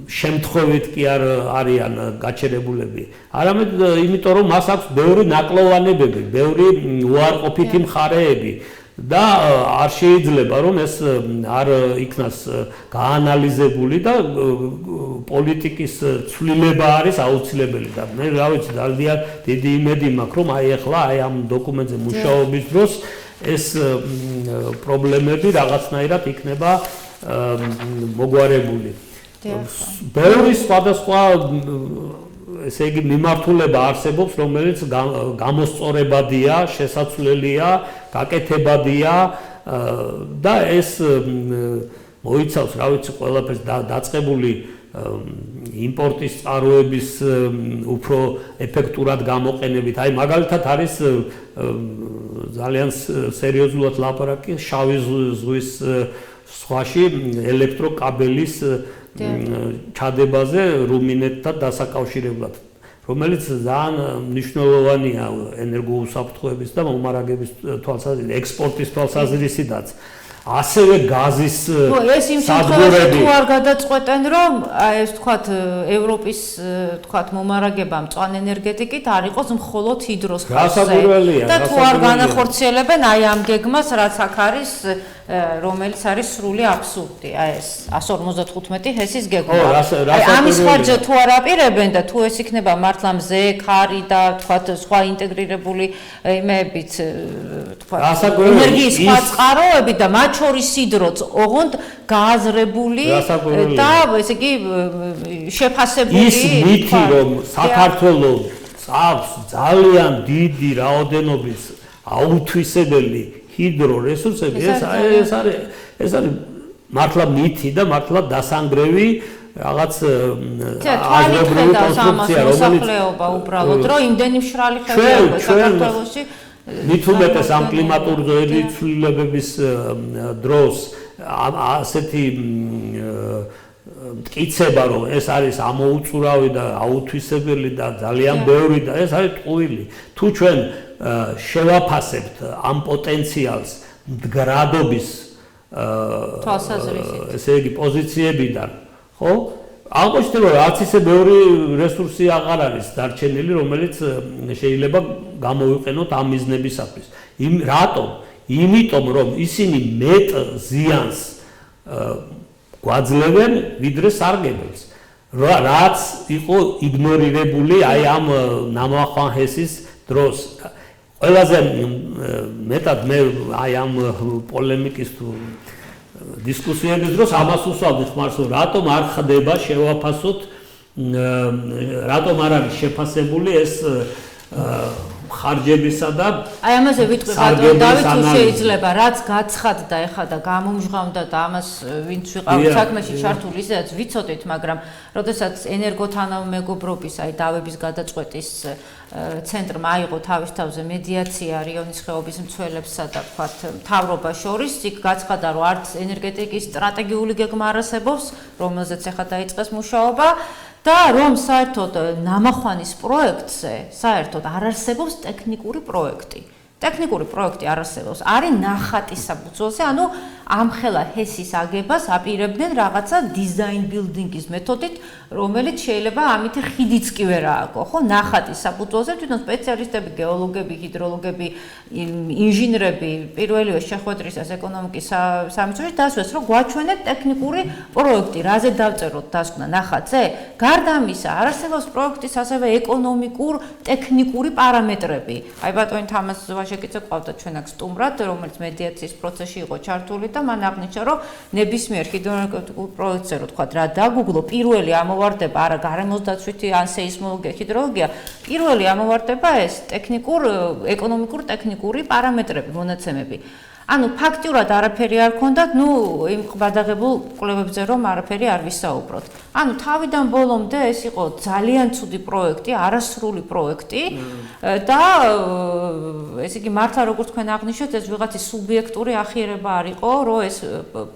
შემთხვევით კი არ არიან გაჩერებულები. არამედ იმიტომ რომ მას აქვს ბევრი ნაკლოვანებები, ბევრი უარყოფითი მხარეები და არ შეიძლება რომ ეს არ იქნას გაანალიზებული და პოლიტიკის ცვლილება არის აუცილებელი და მე რა ვიცი ძალიან დიდი იმედი მაქვს რომ აი ახლა აი ამ დოკუმენტზე მუშაობის დროს ეს პრობლემები რაღაცნაირად იქნება მოგვარებული. ბევრი სხვადასხვა ესე იგი მიმართულება არსებობს, რომელიც გამოსწორებადია, შესაძლებელია, გაკეთებადია და ეს მოიცავს, რა ვიცი, ყველაფერს დაწყებული იმპორტის წყაროების უფრო ეფექტურად გამოყენებით. აი მაგალითად არის ძალიან სერიოზულად ლაპარაკი შავი ზღვის ზღვაში ელექტროკაბელის ჩადებაზე რუმინეთთან დასაკავშირებლად, რომელიც ძალიან მნიშვნელოვანია ენერგოუსაფრთხოების და მომარაგების თვალსაზრისით, ექსპორტის თვალსაზრისითაც. ასევე გაზის ეს იმ შემთხვევაში თუ არ გადაწყვეტენ, რომ ეს თქვათ ევროპის თქვათ მომარაგება მწვანე ენერგეტიკით არ იყოს მხოლოდ ჰიდროს ხარჯზე და თუ არ განახორციელებენ აი ამ გეგმას, რაც აქ არის, რომელიც არის სრული აბსურდი, აი ეს 155 ჰესის გეგმა. ამის ხარჯზე თუ არ აპირებენ და თუ ეს იქნება მართლა მზე, ქარი და თქვათ სხვა ინტეგრირებული იმეებით, თქვათ ენერგიის სხვა წყაროები და მათ შორის ჰიდროც ოღონდ გააზრებული და ესე იგი შეფასებული ის მითი რომ საქართველოს აქვს ძალიან დიდი რაოდენობის აუთვისებელი ჰიდრორესურსები, ეს არის მართლა მითი და მართლა დასანგრევი რაღაც აზრობრივი კონსტრუქცია, რომელიც მოსახლეობა უბრალოდ რომ იმდენი მშრალი ხევია საქართველოში მით უმეტეს ამ კლიმატური ცვლილებების დროს ასეთი მტკიცება რომ ეს არის ამოუწურავი და აუთვისებელი და ძალიან ბევრი და ეს არის ტყუილი. თუ ჩვენ შევაფასებთ ამ პოტენციალს მდგრადობის თვალსაზრისით, ესე იგი პოზიციებიდან, ხო? აღმოჩნდება რომ არც ისე ბევრი რესურსი აღარ არის დარჩენილი, რომელიც შეიძლება გამოვიყენოთ ამ მიზნებისათვის. რატომ? იმიტომ რომ ისინი მეტ ზიანს გვაძლევენ ვიდრე სარგებელს. რაც იყო იგნორირებული აი ამ ნამახვან ჰესის დროს. ყველაზე მეტად მე აი ამ პოლემიკის თუ დისკუსიების დროს ამას უსვამდი ხმარს, რომ რატომ არ ხდება შევაფასოთ, რატომ არ არის შეფასებული ეს ხარჯებისა და აი ამაზე ვიტყვი ბატონო დავით, თუ შეიძლება რაც გაცხადდა ეხლა და გამომჟღავდა და ამას ვინც ვიყავით საქმეში ჩართული ისედაც ვიცოდით, მაგრამ როდესაც ენერგოთანამეგობრობის აი დავების გადაწყვეტის ცენტრმა აიღო თავის თავზე მედიაცია რიონის ხეობის მცველებსა და თქვათ მთავრობას შორის, იქ გაცხადა რომ არც ენერგეტიკის სტრატეგიული გეგმა არ არსებობს, რომელზეც ეხლა დაიწყეს მუშაობა და რომ საერთოდ ნამახვანის პროექტზე საერთოდ არ არსებობს ტექნიკური პროექტი. ტექნიკური პროექტი არ არსებობს. არის ნახატის საფუძველზე, ანუ ამხელა ჰესის აგებას აპირებდნენ რაღაცა დიზაინ ბილდინგის მეთოდით, რომელიც შეიძლება ამით ხიდიც კი ვერ ააგო, ხო? ნახატის საფუძველზე თვითონ სპეციალისტები, გეოლოგები, ჰიდროლოგები, ინჟინრები პირველივე შეხვედრისას ეკონომიკის სამინისტროში დასვეს, რომ გვაჩვენეთ ტექნიკური პროექტი, რაზე დავწეროთ დასკვნა ნახატზე? გარდა ამისა, არ არსებობს პროექტის ასევე ეკონომიკურ, ტექნიკური პარამეტრები. აი ბატონი თამაზ ვაშეკიძე ყავდა ჩვენ აქ სტუმრად, რომელიც მედიაციის პროცესში იყო ჩართული და მან აღნიშნა, რომ ნებისმიერ ჰიდროენერგეტიკულ პროექტზე, რო თქვა, რა დაგუგლო, პირველი ამოვარდება არა გარემოსდაცვითი ან სეისმოლოგია, ჰიდროლოგია, პირველი ამოვარდება ეს ეკონომიკურ ტექნიკური პარამეტრები, მონაცემები. ანუ ფაქტიურად არაფერი არ ქონდათ, იმ ყბადაღებულ კვლევებზე რომ არაფერი არ ვისაუბროთ. ანუ თავიდან ბოლომდე ეს იყო ძალიან ცუდი პროექტი, არასრული პროექტი და ესე იგი მართლა როგორც თქვენ აღნიშნეთ, ეს ვიღაცის სუბიექტური ახიერება არ იყო, რომ ეს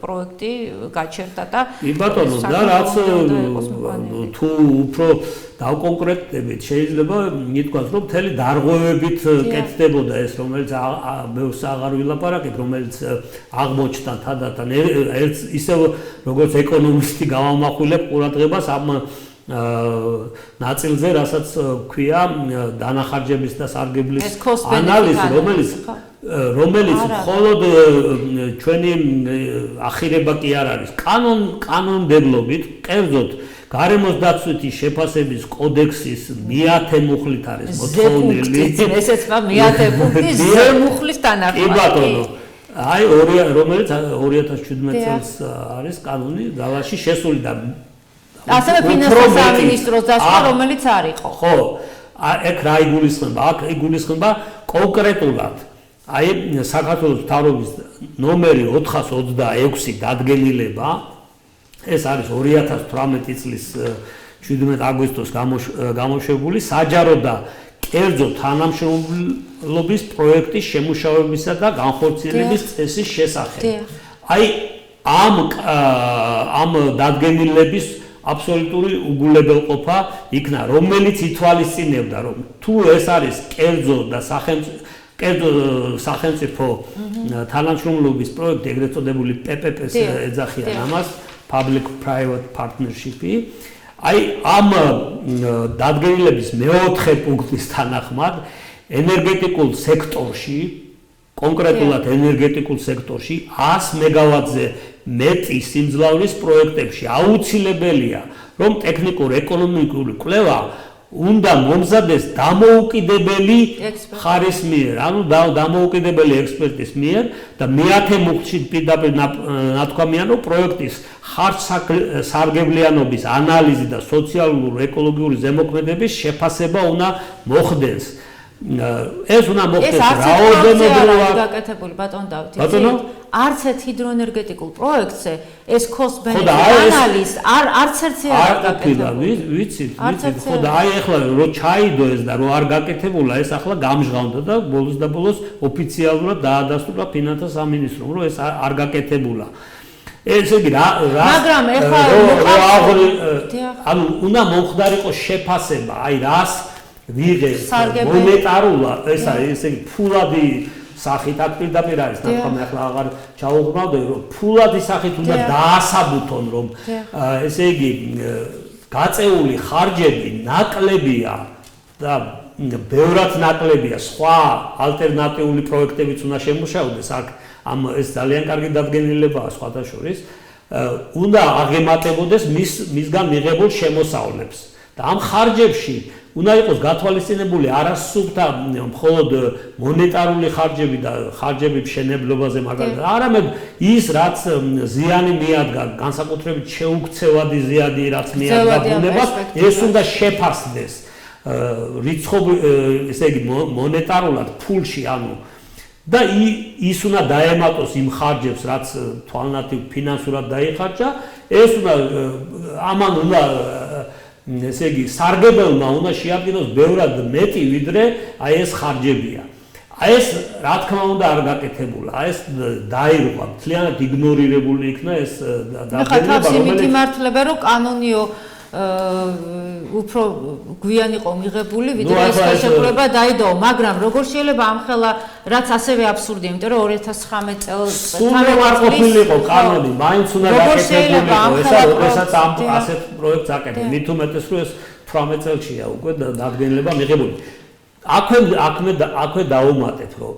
პროექტი გაჩერდა და ბატონო, და რაც თუ უფრო დავკონკრეტებით შეიძლება ითქვას, რომ მთელი დარღვევებით კეთდებოდა ეს, რომელიც ბევრს აღარ ვილაპარაკეთ, რომელიც აღმოჩნდა თანდათან ისევ როგორც ეკონომისტი გავამახვილებ ყურადღებას ამ ნაწილზე, რასაც ქვია დანახარჯების და სარგებლის ანალიზი, რომელიც მხოლოდ ჩვენი ახირება კი არ არის. კანონმდებლობით, კერძოდ გარემოსდაცვითი შეფასების კოდექსის 100 მუხლით არის მოთხოვნილი. ესეც მე-10 პუნქტი ზემუხლის თანახმად. კი ბატონო. აი რომელიც 2017 წელს არის კანონი ძალაში შესული და ასევე ფინანსთა სამინისტროს დასვა, რომელიც არ იყო. ხო, ეგ რა იგულისხმება? აქ იგულისხმება კონკრეტულად აი საქართველოს მთავრობის ნომერი 426 დადგენილება, ეს არის 2018 წლის 17 აგვისტოს გამოშვებული საჯარო და კერძო თანამშრომლობის პროექტის შემუშავებისა და განხორციელების წესის შესახებ. აი ამ დადგენილების აბსოლუტური უგულებელყოფა იქნა, რომელიც ითვალისწინებდა, რომ თუ ეს არის კერძო და სახელმწიფო თანამშრომლობის პროექტი, ეგრეთ წოდებული PPP-ს ეძახიან ამას, Public Private Partnership-ი. აი ამ დადგენილების მეოთხე პუნქტის თანახმად ენერგეტიკულ სექტორში, კონკრეტულად ენერგეტიკულ სექტორში 100 მეგავატზე მეტი სიმძლავრის პროექტებში აუცილებელია, რომ ტექნიკურ-ეკონომიკური კვლევა უნდა მომზადეს დამოუკიდებელი ხარის მიერ, ანუ დამოუკიდებელი ექსპერტის მიერ და მეათე მუხლში პირდაპირ ნათქვამია, რომ პროექტის ხარჯსარგებლიანობის ანალიზი და სოციალურ-ეკოლოგიური ზემოქმედების შეფასება უნდა მოხდეს. ეს უნდა მოხდეს რაოდენობრივად გაკეთებული ბატონ დავით. არც ერთ ჰიდროენერგეტიკულ პროექტზე ეს cost benefit analysis არც ერთზე არ გაკეთებული. ვიცით. ხო და აი ახლა რო ჩაიდო ეს და რო არ გაკეთებულა, ეს ახლა გამჟღავნდა და ბოლოს ოფიციალურად დაადასტურა ფინანსთა სამინისტრომ, რომ ეს არ გაკეთებულა. ესე იგი მაგრამ ახლა ანუ უნდა მომხდარიყო შეფასება, აი რას ვიღეს მონეტარულად, ესე იგი ფულადი სახით აქ პირდაპირ არის ნათქვამი, ახლა აღარ ჩაუღრმავდე, რომ ფულადი სახით უნდა დაასაბუთონ, რომ ესე იგი გაწეული ხარჯები ნაკლებია და ბევრად ნაკლებია, სხვა ალტერნატიული პროექტებიც უნდა შემუშავდეს აქ. ეს ძალიან კარგი დადგენილებაა სხვათა შორის, უნდა აღემატებოდეს მისგან მიღებულ შემოსავლებს და ამ ხარჯებში უნდა იყოს გათვალისწინებული არასრულად მხოლოდ მონეტარული ხარჯები და ხარჯები მშენებლობაზე, მაგალითად, არამედ ის რაც ზიანი მიადგა, განსაკუთრებით შეუქცევადი ზიანი რაც მიადგა ბუნებას, ეს უნდა შეფასდეს ესე იგი მონეტარულად ფულში, ანუ და ის უნდა დაემატოს იმ ხარჯებს, რაც თვალნათი ფინანსურად დაიხარჯა, ეს უნდა ამან უნდა ესე იგი სარგებელმა უნდა შეადგინოს ბევრად მეტი, ვიდრე აი ეს ხარჯებია. აი ეს რა თქმა უნდა არ გაკეთებულა, ეს დაირღვა, მთლიანად იგნორირებული იქნა ეს დადგენილება, რომელიც იმართლება, რომ კანონიო უფრო გვიან იყო მიღებული, ვიდრე ეს ხელშეკრულება დაიდო, მაგრამ როგორ შეიძლება ამხელა რაც ასევე აბსურდი, იმიტომ რომ 2019 წელს სულ არ ყოფილიყო კანონი, მაინც უნდა გაკეთებულიყო, ესაც ამ ასეთ პროექტს აკეთებ, მით უმეტეს რომ ეს 18 წელშია უკვე დადგენილება მიღებული. აქვე დავუმატეთ, რომ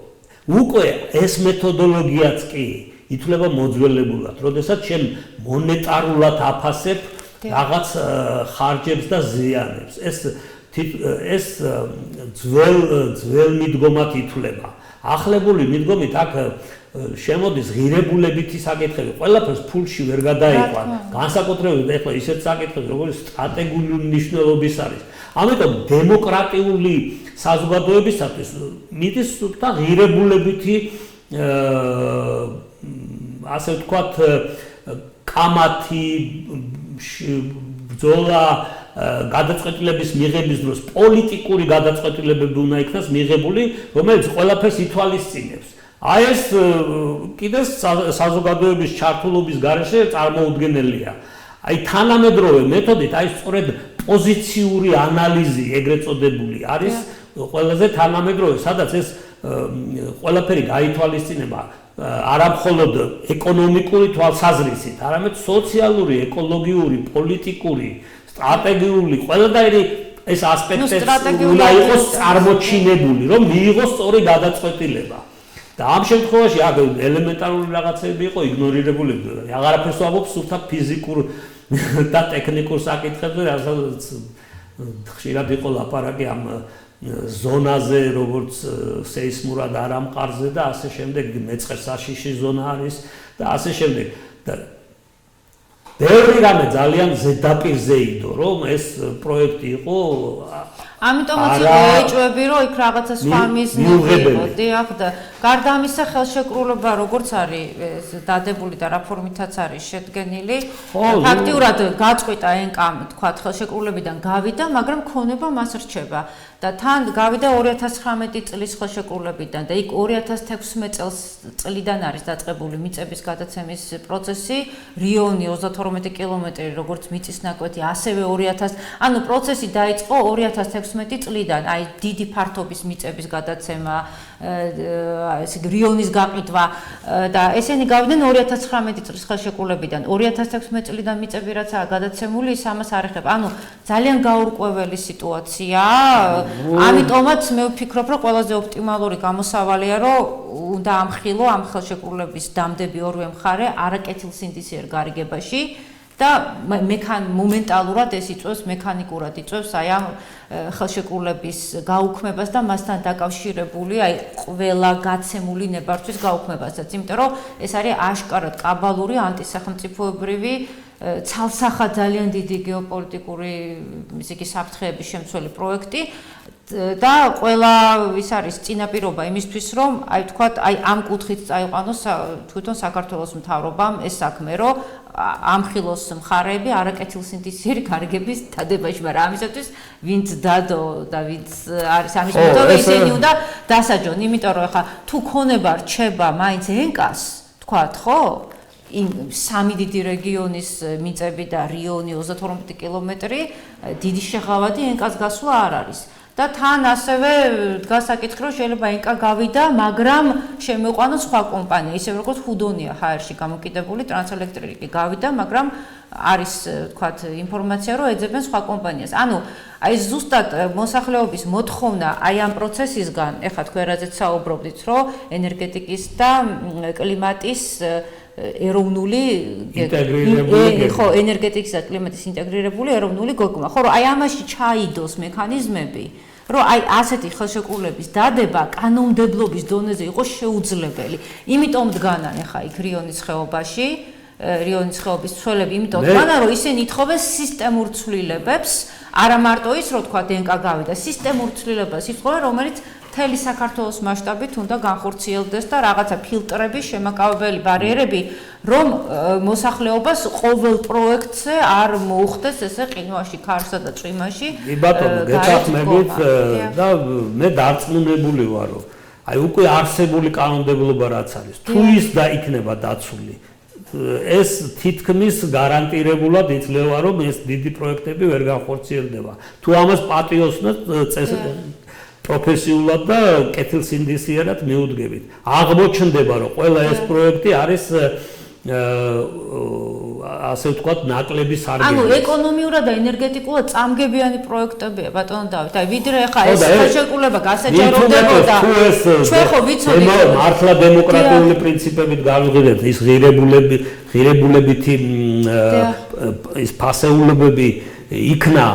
უკვე ეს მეთოდოლოგიაც კი ითვლება მოძველებულად, როდესაც შენ მონეტარულად აფასებ რაღაც ხარჯებს და ზიანებს. ეს ძველ მიდგომად ითვლება. ახლებული მიდგომით აქ შემოდის ღირებულებითი საკითხები. ყველაფერს ფულში ვერ გადაიყვან. განსაკუთრებით ეხლა ისეთ საკითხებს, როგორც სტრატეგიული მნიშვნელობის არის. ამიტომ დემოკრატიული საზოგადოებისათვის მიდის და ღირებულებითი ასე ვთქვათ კამათი ბრძოლა გადაწყვეტილების მიღების დროს პოლიტიკური გადაწყვეტილებები უნდა იქნას მიღებული, რომელიც ყველაფერს ითვალისწინებს. აი ეს კიდევ საზოგადოების ჩართულობის გარეშე წარმოუდგენელია. აი თანამედროვე მეთოდით, აი სწორედ პოზიციური ანალიზი ეგრეთ წოდებული არის ყველაზე თანამედროვე, სადაც ეს ყველაფერი გაითვალისწინება არა მხოლოდ ეკონომიკური თვალსაზრისით, არამედ სოციალური, ეკოლოგიური, პოლიტიკური, სტრატეგიული, ყველადაირი ეს ასპექტები უნდა იყოს წარმოჩინებული, რომ მიიღოს სწორი გადაწყვეტილება. და ამ შემთხვევაში აქ ელემენტარული რაღაცები იყო იგნორირებული. აღარაფერს ვამბობ სულთა ფიზიკურ და ტექნიკურ საკითხებზე, რასაც ხშირად იყო ლაპარაკი ამ ზონაზე, როგორც სეისმურად არამყარზე და ასე შემდეგ, მეწყერ საშიში ზონა არის და ასე შემდეგ. ბევრი რამე ძალიან ზედაპირზე იდო, რომ ეს პროექტი იყო ამიტომაც იყო ეჭვები, რომ იქ რაღაცა სხვა მიზნები იყო. დიახ, და გარდა ამისა ხელშეკრულება როგორც არის დადებული და რა ფორმითაც არის შედგენილი, ფაქტიურად გაწყვიტა ენკამ თქვა ხელშეკრულებიდან გავიდა, მაგრამ ქონება მას რჩება. და თან გავიდა 2019 წლის ხელშეკრულებიდან და იქ 2016 წლიდან არის დაწყებული მიწების გადაცემის პროცესი, რიონი 32 კილომეტრი როგორც მიწის ნაკვეთი, ასევე 2000, ანუ პროცესი დაიწყო 2016 წლიდან, აი დიდი ფართობის მიწების გადაცემა, ესე რიონის გაყიდვა და ესენი გავიდნენ 2019 წლის ხელშეკრულებიდან. 2016 წლიდან მიწები რაცაა გადაცემული, ის ამას არ ეხება. ანუ ძალიან გაურკვეველი სიტუაციაა. ამიტომაც მე ვფიქრობ, რომ ყველაზე ოპტიმალური გამოსავალია, რომ უნდა ამხილო ამ ხელშეკრულების დამდები ორივე მხარე არაკეთილსინდისიერ გარიგებაში და მომენტალურად ეს იწვევს მექანიკურად იწვევს აი ამ ხელშეკრულების გაუქმებას და მასთან დაკავშირებული აი ყველა გაცემული ნებართვის გაუქმებასაც, იმიტომ რომ ეს არის აშკარად კაბალური ანტისახელმწიფოებრივი ცალსახად ძალიან დიდი გეოპოლიტიკური ისე კი საფრთხეების შემცველი პროექტი და ყველა ის არის წინაპირობა იმისთვის, რომ აი თქვათ, აი ამ კუთხით წაიყვანოს თვითონ საქართველოს მთავრობამ ეს საქმე, რომ ამხილოს მხარეები არაკეთილსინდისიერი გარიგების დადებაში, მაგრამ ამისათვის ვინც დადო და ვინც არის ამის მეთოდე, ისინი უნდა დასაჯონ, იმიტომ რომ ახლა თუ ქონება რჩება მაინც ენკას, თქვათ, ხო? იმ სამი დიდი რეგიონის მიწები და რიონი 32 კილომეტრი დიდი შეღავადი ენკას გასვლა არ არის. და თან ასევე დგას საკითხი, რომ შეიძლება ენკა გავიდა, მაგრამ შემოიყვანო სხვა კომპანია, ისე როგორც ჰუდონია ჰაერში გამოკიდებული ტრანსელექტრიკი გავიდა, მაგრამ არის თქვათ ინფორმაცია, რომ ეძებენ სხვა კომპანიას. ანუ აი ზუსტად მოსახლეობის მოთხოვნა აი ამ პროცესისგან, ეხლა თქვენ რაზეც საუბრობდით, რომ ენერგეტიკის და კლიმატის ეროვნული ხო ენერგეტიკის და კლიმატის ინტეგრირებული ეროვნული გეგმა. ხო რომ აი ამაში ჩაიდოს მექანიზმები, რომ აი ასეთი ხელშეკრულების დადება კანონმდებლობის დონეზე იყოს შეუძლებელი. იმიტომ დგანან ახლა იქ რიონის ხეობაში, რიონის ხეობის ცვლილები, იმიტომ დგანან, რომ ისინი ითხოვენ სისტემურ ცვლილებებს, არა მარტო ის, რომ თქვა დენკა გავიდა, სისტემურ ცვლილებას ითხოვენ, რომელიც მთელი საქართველოს მასშტაბით უნდა განხორციელდეს და რაღაცა ფილტრები, შემაკავებელი ბარიერები, რომ მოსახლეობას ყოველ პროექტზე არ მოუხდეს ესე ყინვაში, ქარსა და წვიმაში. ბატონო, გეთანხმებით და მე დარწმუნებული ვარ, რომ აი უკვე არსებული კანონმდებლობა რაც არის, თუ ის დაიქნება დაცული, ეს თითქმის გარანტირებულად იძლევა, რომ ეს დიდი პროექტები ვერ განხორციელდება. თუ ამას პატიოსნად პროფესიულად და კეთილსინდისიერად მიუდგებით. აღმოჩნდება, რომ ყველა ეს პროექტი არის ასე ვთქვათ, ნაკლები სარგებლობის. ანუ ეკონომიურად და ენერგეტიკულად წამგებიანი პროექტებია, ბატონო დავით. აი ვიდრე ახლა ეს ხელშეკრულება გასაჯაროვდებოდა. ჩვენ ხო ვიცოდით, მართლა დემოკრატიული პრინციპებით გავიღებთ ის ღირებულებითი ის ფასეულებები იქნა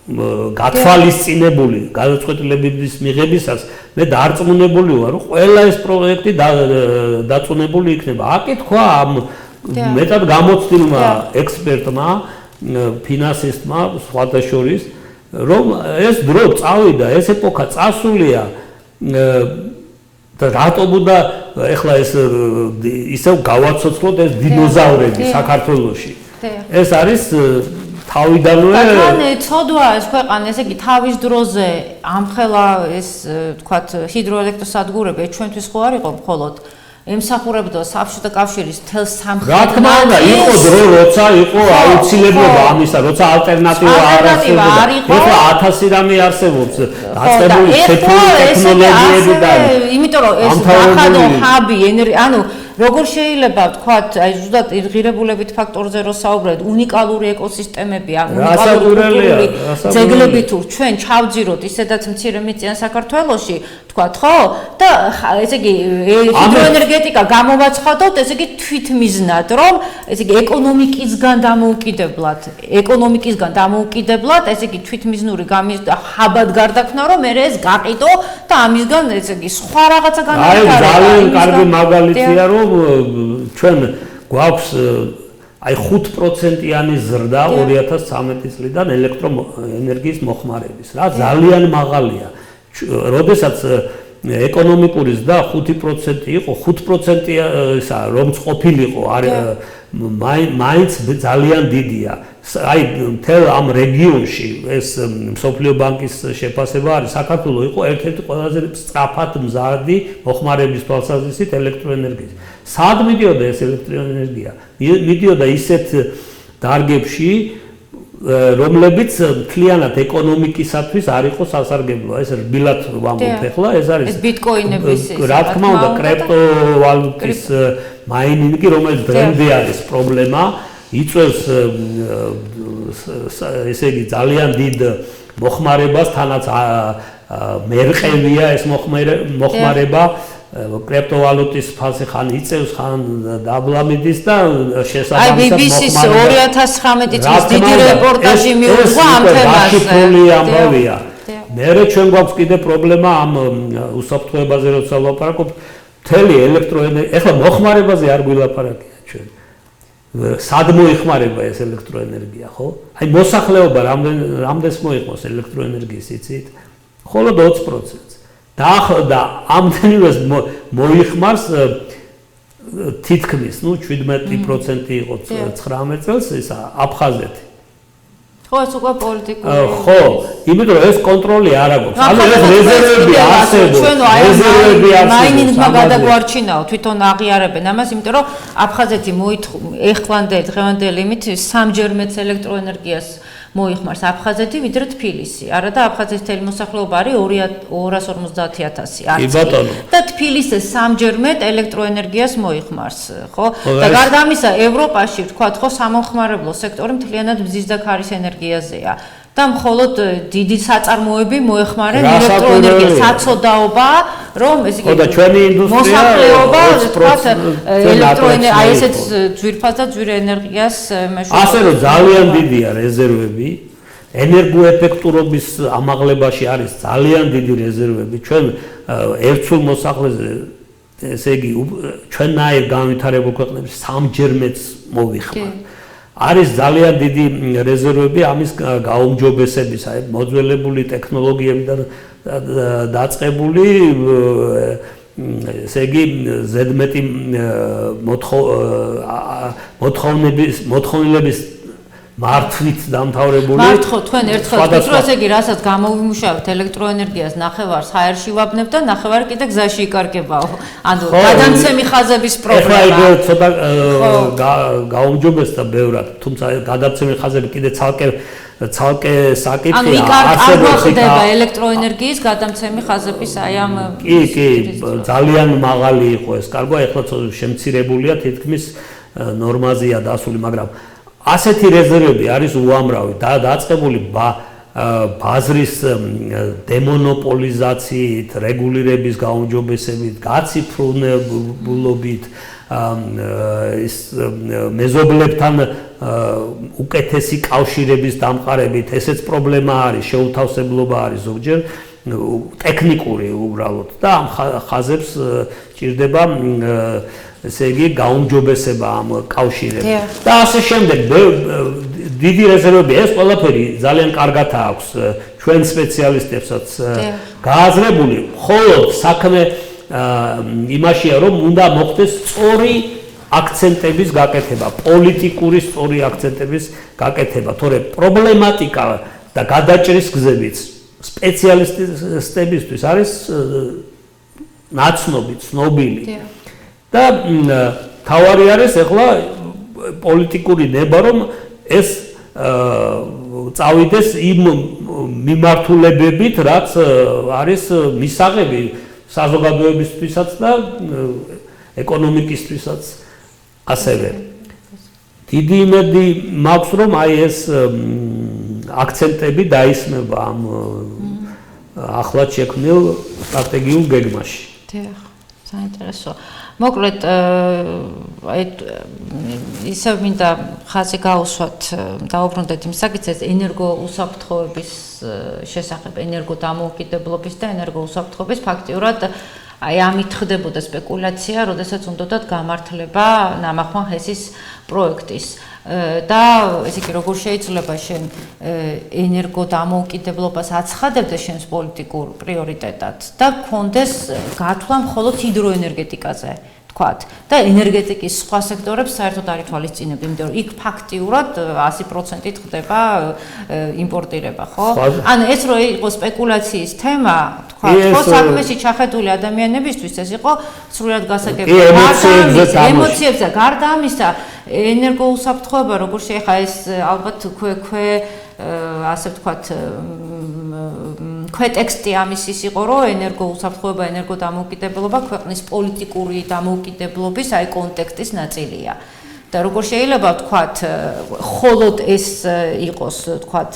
გათვალისწინებული გადაწყვეტილების მიღებისას მე დარწმუნებული ვარ, რომ ყველა ეს პროექტი დაწუნებული იქნება. აკითხვა ამ მეტად გამოცდილმა ექსპერტმა, ფინანსისტმა, სხვათა შორის, რომ ეს დრო წავიდა, ეს ეპოქა წასულია და რატომ უნდა ეხლა ეს ისევ გავაცოცხლოთ ეს დინოზავრები საქართველოში. ეს არის თავიდანვე თან ცოდვა ეს ქვეყანა, ესე იგი თავის დროზე ამხელა ეს თქვათ ჰიდროელექტროსადგურები ჩვენთვის ხო არ იყო მხოლოდ ემსახურებოდა საბჭოთა კავშირის თელ სამხრეთ რა თქმა უნდა იყო დრო როცა იყო აუცილებლობა ამისა, როცა ალტერნატივა არ არსებობდა. ეხლა 1000 რამე არსებობს დაწყებული შეფრული ტექნოლოგიები და იმიტომ რომ ეს ახალო ჰაბი ანუ როგორ შეიძლება ვთქვათ, აი ზუსტად ღირებულებით ფაქტორზე რო საუბრობთ, უნიკალური ეკოსისტემები, უნიკალური ძეგლები თუ ჩვენ ჩავძიროთ ისედაც მცირე მიწიან საქართველოში, ვთქვათ, ხო? და ესე იგი ჰიდროენერგეტიკა გამოვაცხადოთ, ესე იგი თვითმიზნად, რომ ესე იგი ეკონომიკისგან დამოუკიდებლად, ესე იგი თვითმიზნური ჰაბად გარდაქმნა, რომ მე ეს გაყიდო და ამისგან ესე იგი სხვა რაღაცა განვითარება. აი ძალიან კარგი მაგალითია, რომ ჩვენ გვაქვს აი 5%-იანი ზრდა 2013 წლიდან ელექტროენერგიის მოხმარების. რა ძალიან მაღალია. როდესაც ეკონომიკური ზრდა 5% იყო, 5%-ისა რომც ყოფილიყო, მაინც ძალიან დიდია. აი მთელ ამ რეგიონში ეს მსოფლიო ბანკის შეფასება არის, საქართველო იყო ერთ-ერთი ყველაზე სწრაფად მზარდი მოხმარების თვალსაზრისით ელექტროენერგიის. სად მიდიოდა ეს ელექტროენერგია? მიდიოდა ისეთ დარგებში, რომლებიც მთლიანად ეკონომიკისათვის არ იყო სასარგებლო. ეს რბილად ვამბობ ახლა, ეს არის ეს ბიტკოინების რა თქმა უნდა, კრიპტოვალუტის მაინინგი, რომელიც დღემდე არის პრობლემა, იწვევს ესე იგი ძალიან დიდ მოხმარებას, თანაც მერყევია ეს მოხმარება. კრიპტოვალუტის ფასი ხან იწევს, ხან დაბლამიდის და შესაბამისად მოხმარება. აი BBC-ს 2019 წლის დიდი რეპორტაჟი მიუძღვა ამ თემაზე. ამბავია. მერე ჩვენ გვაქვს კიდე პრობლემა ამ უსაფრთხოებაზე როცა ვლაპარაკობ, მთელი ელექტროენერგია, ეხლა მოხმარებაზე არ გვილაპარაკია ჩვენ. სად მოიხმარება ეს ელექტროენერგია, ხო? აი მოსახლეობა რამდენს მოიხმარს ელექტროენერგიის იცით? მხოლოდ 20%-ს. და ამდენივეს მოიხმარს თითქმის, 17% იყო 19 წელს ისა აფხაზეთი. ხო, ეს უკვე პოლიტიკური. ხო, იმიტომ რომ ეს კონტროლი არ აქვს. ანუ ეს რეზერვები არსებობს. რეზერვები არსებობს. მაინინგმა გადაგვარჩინაო, თვითონ აღიარებენ ამას, იმიტომ რომ აფხაზეთი დღევანდელი იმით სამჯერ მეც ელექტროენერგიას მოიხმარს აფხაზეთი ვიდრე თბილისი. არა და აფხაზეთის მთელი მოსახლეობა არის 250,000 არც. და თბილისზე სამჯერ მეტ ელექტროენერგიას მოიხმარს, ხო? და გარდა ამისა, ევროპაში ვთქვათ, ხო, სამომხმარებლო სექტორი მთლიანად მზის და ქარის ენერგიაზეა. და მხოლოდ დიდი საწარმოები მოეხმარენ ელექტროენერგიას. საწოდაობა, რომ ეს იგი მოსახლეობა ვთქვათ ელექტროენერგია, აი ესეც ძვირფას და ძვირ ენერგიას მეშვეობით. ასე რომ ძალიან დიდია რეზერვები. ენერგოეფექტურობის ამაღლებაში არის ძალიან დიდი რეზერვები. ჩვენ ერთსულ მოსახლეზე ესე იგი ჩვენნაირ განვითარებულ ქვეყნებში სამჯერ მეც მოვიხმართ. არის ძალიან დიდი რეზერვები ამის გაუმჯობესების, აი მოძველებული ტექნოლოგიებიდან დაწყებული, ესე იგი ზედმეტი მოთხოვნილების მართვით დამთავრებული. მართო თქვენ ერთხელ თქვით, რომ ესე იგი რასაც გამოვიმუშავებთ ელექტროენერგიას ნახევარს ჰაერში ვაბნებთ და ნახევარი კიდე გზაში იკარგებაო. ანუ გადამცემი ხაზების პრობლემა. ეხლა იგი ცოტა გაუმჯობესდა ბევრად, თუმცა გადამცემი ხაზები კიდე ცალკე საკითხია. ანუ არ მოხდება ელექტროენერგიის გადამცემი ხაზების აი ამ კი, ძალიან მაღალი იყო ეს კარგვა, ეხლა შემცირებულია, თითქმის ნორმაზეა დასული, მაგრამ ასეთი რეზერვები არის უამრავი და დაწყებული ბაზრის დემონოპოლიზაციით, რეგულირების გაუმჯობესებით, გაციფრულებით, ის მეზობლებთან უკეთესი კავშირების დამყარებით, ესეც პრობლემა არის, შეუთავსებლობა არის ზოგჯერ ტექნიკური უბრალოდ და ამ ხაზებს ჭირდება ესე იგი გაუმჯობესება ამ კავშირებს და ასე შემდეგ დიდი რეზერვები ეს ყველაფერი ძალიან კარგად აქვს ჩვენ სპეციალისტებსაც გააზრებული მხოლოდ საქმე იმაშია რომ უნდა მოხდეს სწორი აქცენტების გაკეთება პოლიტიკური სწორი აქცენტების გაკეთება თორე პრობლემატიკა და გადაჭრის გზებიც სპეციალისტებისთვის არის ნაცნობი ცნობილი და თავარი არის ახლა პოლიტიკური ნება რომ ეს წავიდეს იმ მიმართულებებით რაც არის მისაღები საზოგადოებისთვისაც და ეკონომიკისთვისაც ასევე დიდი იმედი მაქვს რომ აი ეს აქცენტები დაისმება ამ ახლად შექმნილ სტრატეგიულ გეგმაში. დიახ, საინტერესო. მოკლედ აი ისევ მინდა ხაზი გაუსვათ დაუბრუნდეთ იმ საკითხს ენერგოუსაფრთხოების შესახებ, ენერგოდამოუკიდებლობის და ენერგოუსაფრთხოების ფაქტიურად აი ამით ხდებოდა სპეკულაცია, როდესაც უნდათ გამართლება ნამახვან ჰესის პროექტის. და ესე იგი როგორ შეიძლება შენ ენერგო დამოუკიდებლობას აცხადებდეს შენს პოლიტიკურ პრიორიტეტად და გქონდეს გათვლა მხოლოდ ჰიდროენერგეტიკაზე თქვათ და ენერგეტიკის სხვა სექტორებს საერთოდ არ ითვალისწინებ, იმიტომ რომ იქ ფაქტიურად 100%-ით ხდება იმპორტირება, ხო? ანუ ეს რო იყო სპეკულაციის თემა, თქვათ, ხო, საქმეში ჩახედული ადამიანებისთვის ეს იყო სრულად გასაგებია. ემოციებზე გარდა ამისა, ენერგოუსაფრთხოება როგორ შეიძლება ეს ალბათ ასე ვთქვათ ქვეტექსტი ამის ის იყო, რომ ენერგოუსაფრთხოება, ენერგოდამოუკიდებლობა ქვეყნის პოლიტიკური დამოუკიდებლობის აი კონტექსტის ნაწილია. და როგორ შეიძლება ვთქვათ, მხოლოდ ეს იყოს, ვთქვათ,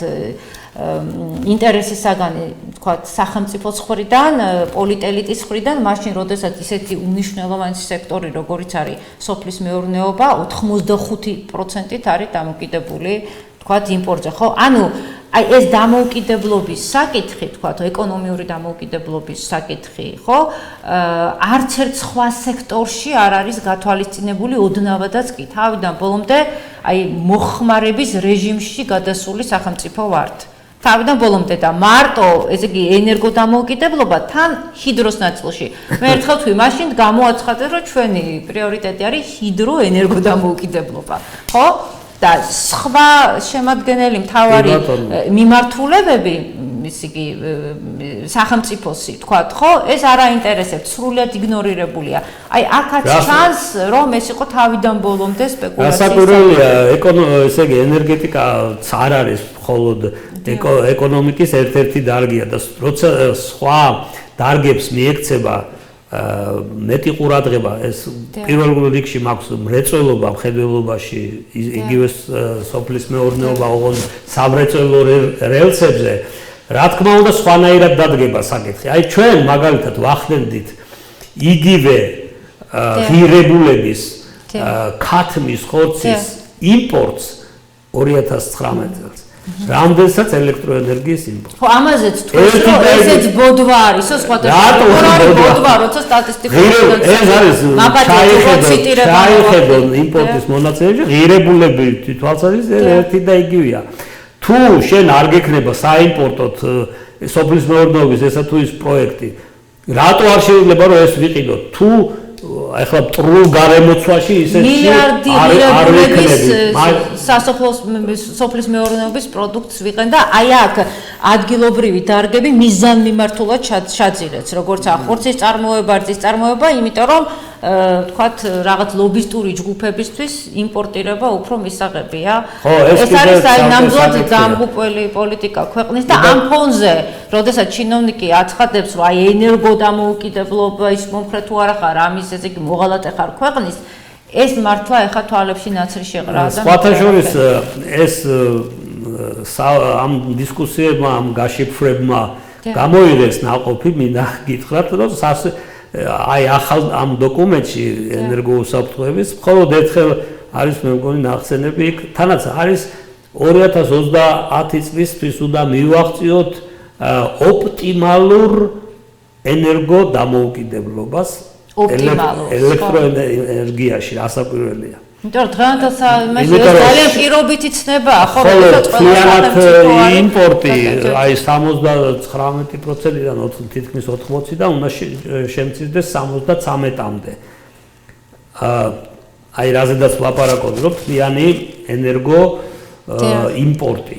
ინტერესის საგანი, ვთქვათ, სახელმწიფოს მხრიდან, პოლიტელიტის მხრიდან, მაშინ, როდესაც ისეთი უნიშნელოვანი სექტორი, როგორიც არის სოფლის მეურნეობა, 85%-ით არის დამოკიდებული თქვათ იმპორტზე, ხო? ანუ აი ეს დამოუკიდებლობის საკითხი, თქვათ, ეკონომიური დამოუკიდებლობის საკითხი, ხო? არც ერთ სხვა სექტორში არ არის გათვალისწინებული ოდნავადაც კი. თავიდან ბოლომდე აი მოხმარების რეჟიმში გადასული სახელმწიფო ვართ. თავიდან ბოლომდე და მარტო, ესე იგი, ენერგოდამოუკიდებლობა თან ჰიდროს ნაწილში. მე ერთხელ თქვი, მაშინ გამოაცხადე, რომ ჩვენი პრიორიტეტი არის ჰიდროენერგოდამოუკიდებლობა, ხო? და სხვა შემადგენელი მთავარი მიმართულებები, ისე იგი სახელმწიფოსი, თქვათ, ხო, ეს არ აინტერესებს, სრულად იგნორირებულია. აი, აქაც ჩანს, რომ ეს იყო თავიდან ბოლომდე სპეკულაციის. გასაკვირველია, ესე იგი, ენერგეტიკაც არ არის მხოლოდ ეკონომიკის ერთ-ერთი დარგია და როცა სხვა დარგებს მიექცება მეტი ყურადღება ეს პირველ რიგში მაქვს მრეწველობა მხედველობაში იგივე სოფლის მეურნეობა ოღონდ სამრეწველო რელსებზე რა თქმა უნდა სხვანაირად დადგება საკითხი. აი ჩვენ მაგალითად ვახდენდით იგივე ღირებულების ქათმის ხორცის იმპორტს 2019 წელს. რამდენსაც ელექტროენერგიის იმპორტი. ხო, ამაზეც თქვენ რომ ესეც ბოდვა არისო სხვადასხვა. რატო ბოდვა, როცა სტატისტიკურად ეს არის ჩაიხედო იმპორტის მონაცემებში ღირებულები თვალსაზრისით ერთი და იგივეა. თუ შენ არ გექნება საიმპორტოდ სოფლის მეურნეობის ესა თუ ის პროექტი, რატო არ შეიძლება რომ ეს ვიყიდოთ? თუ ახლა ტრულ გარემოცვაში ისეთი მილიარდი სოფლის მეურნეობის პროდუქტს ვიყენ და აი აქ ადგილობრივი დარგები მიზანმიმართულად ჩაძირეს, როგორც ახორცის წარმოება, რძის წარმოება, იმიტომ რომ თქვათ რაღაც ლობისტური ჯგუფებისთვის იმპორტირება უფრო მისაღებია. ეს არის აი ნამდვილად დამღუპველი პოლიტიკა ქვეყნის და ამ ფონზე, როდესაც ჩინოვნიკი აცხადებს, რომ აი ენერგოდამოუკიდებლობა ის მომხრე თუ არა ხარ, ამის ესე იგი მოღალატე ხარ ქვეყნის, ეს მართლა ეხა თვალებში ნაცრი შეღრა და სხვათა შორის ეს ამ დისკუსიებმა, ამ გაშიფრებმა გამოიღეს ნაყოფი, მინდა გითხრათ, რომ აი ახალ ამ დოკუმენტში ენერგოუსაფრთხოების მხოლოდ ერთხელ არის მე მგონი ნახსენები იქ თანაც არის 2030 წლისთვის უნდა მივაღწიოთ ოპტიმალურ ენერგოდამოუკიდებლობას ელექტროენერგიაში რასაკვირველია. იმიტომ რომ დღევანდელ ეს ძალიან პირობითი ცნებაა, ხო, როდესაც იმპორტი აი 79%-დან თითქმის 80-დან უნდა შემცირდეს 73-მდე. აი რაზედაც ლაპარაკობ, რომ მთლიანი ენერგო იმპორტი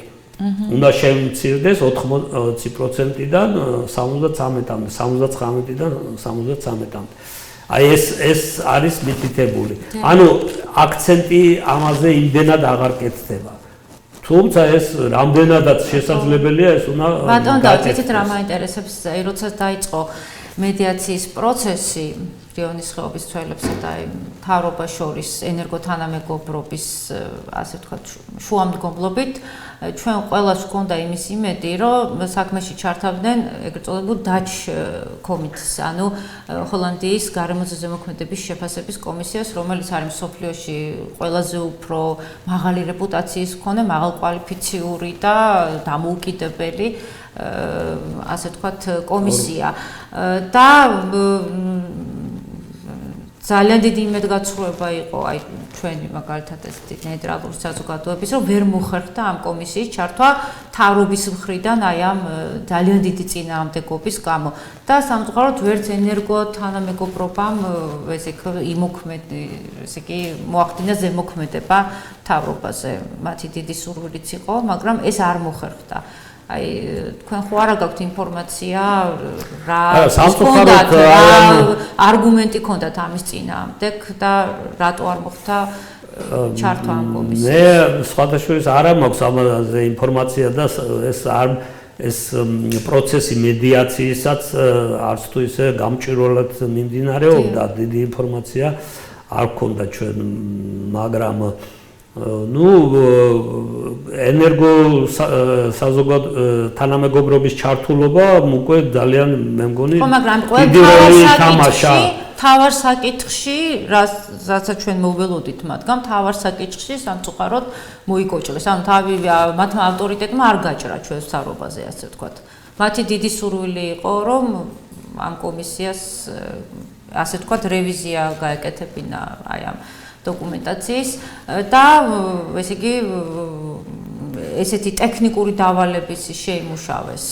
უნდა შემცირდეს 80%-დან 73-მდე, 79-დან 73-მდე. აი ეს არის მითითებული. ანუ აქცენტი ამაზე იმდენად აღარ კეთდება. თუმცა ეს რამდენადაც შესაძლებელია, ეს უნდა ბატონო, დავიცით რა მაინტერესებს, როცა დაიწყო მედიაციის პროცესი რიონის ხეობის ცველებსა და მთავრობას შორის ენერგოთანამეგობრობის, ასე ვთქვათ, შუამდგომლობით, ჩვენ ყველას გვქონდა იმის იმედი, რომ საქმეში ჩართავდნენ ეგრეთ წოდებულ Dutch Committees, ანუ ჰოლანდიის გარემოზე ზემოქმედების შეფასების კომისიას, რომელიც არის მსოფლიოში ყველაზე უფრო მაღალი რეპუტაციის მქონე, მაღალკვალიფიციური და დამოუკიდებელი ასე ვთქვათ კომისია და ძალიან დიდი იმედგაცრუება იყო აი ჩვენი მაგალითად ეს ნეიტრალური საზოგადოების რომ ვერ მოხერხდა ამ კომისიის ჩართვა თავრობის მხრიდან აი ამ ძალიან დიდი წინააღმდეგობის გამო და სამწუხაროდ ვერც ენერგო თანამეგობრობამ ესე იგი მოახდინა ზემოქმედება თავრობაზე მათი დიდი სურვილიც იყო მაგრამ ეს არ მოხერხდა აი თქვენ ხო არა გაქვთ ინფორმაცია რა სამწუხაროდ არგუმენტი ქონდათ ამის წინააღმდეგ და რატო არ მოხდა ჩართვა ამ კომისიაში მე სხვადასხვა არა მაქვს ამაზე ინფორმაცია და ეს პროცესი მედიაციისაც არც თუ ისე გამჭვირვალედ მიმდინარეობდა დიდი ინფორმაცია არ ქონდა ჩვენ მაგრამ ენერგო თანამეგობრობის ჩართულობა უკვე ძალიან მე მგონი დიდი როლი ითამაშა თავარ საკითხში რასაც ჩვენ მოვველოდით მათგან თავარ საკითხში სამწუხაროდ მოიკოჭლეს ანუ თავი მათმა ავტორიტეტმა არ გაჭრა ჩვენს თავრობაზე ასე ვთქვათ მათი დიდი სურვილი იყო რომ ამ კომისიას ასე ვთქვათ რევიზია გაეკეთებინა აი ამ დოკუმენტაციის და ესე იგი ესეთი ტექნიკური დავალების შეიმუშავეს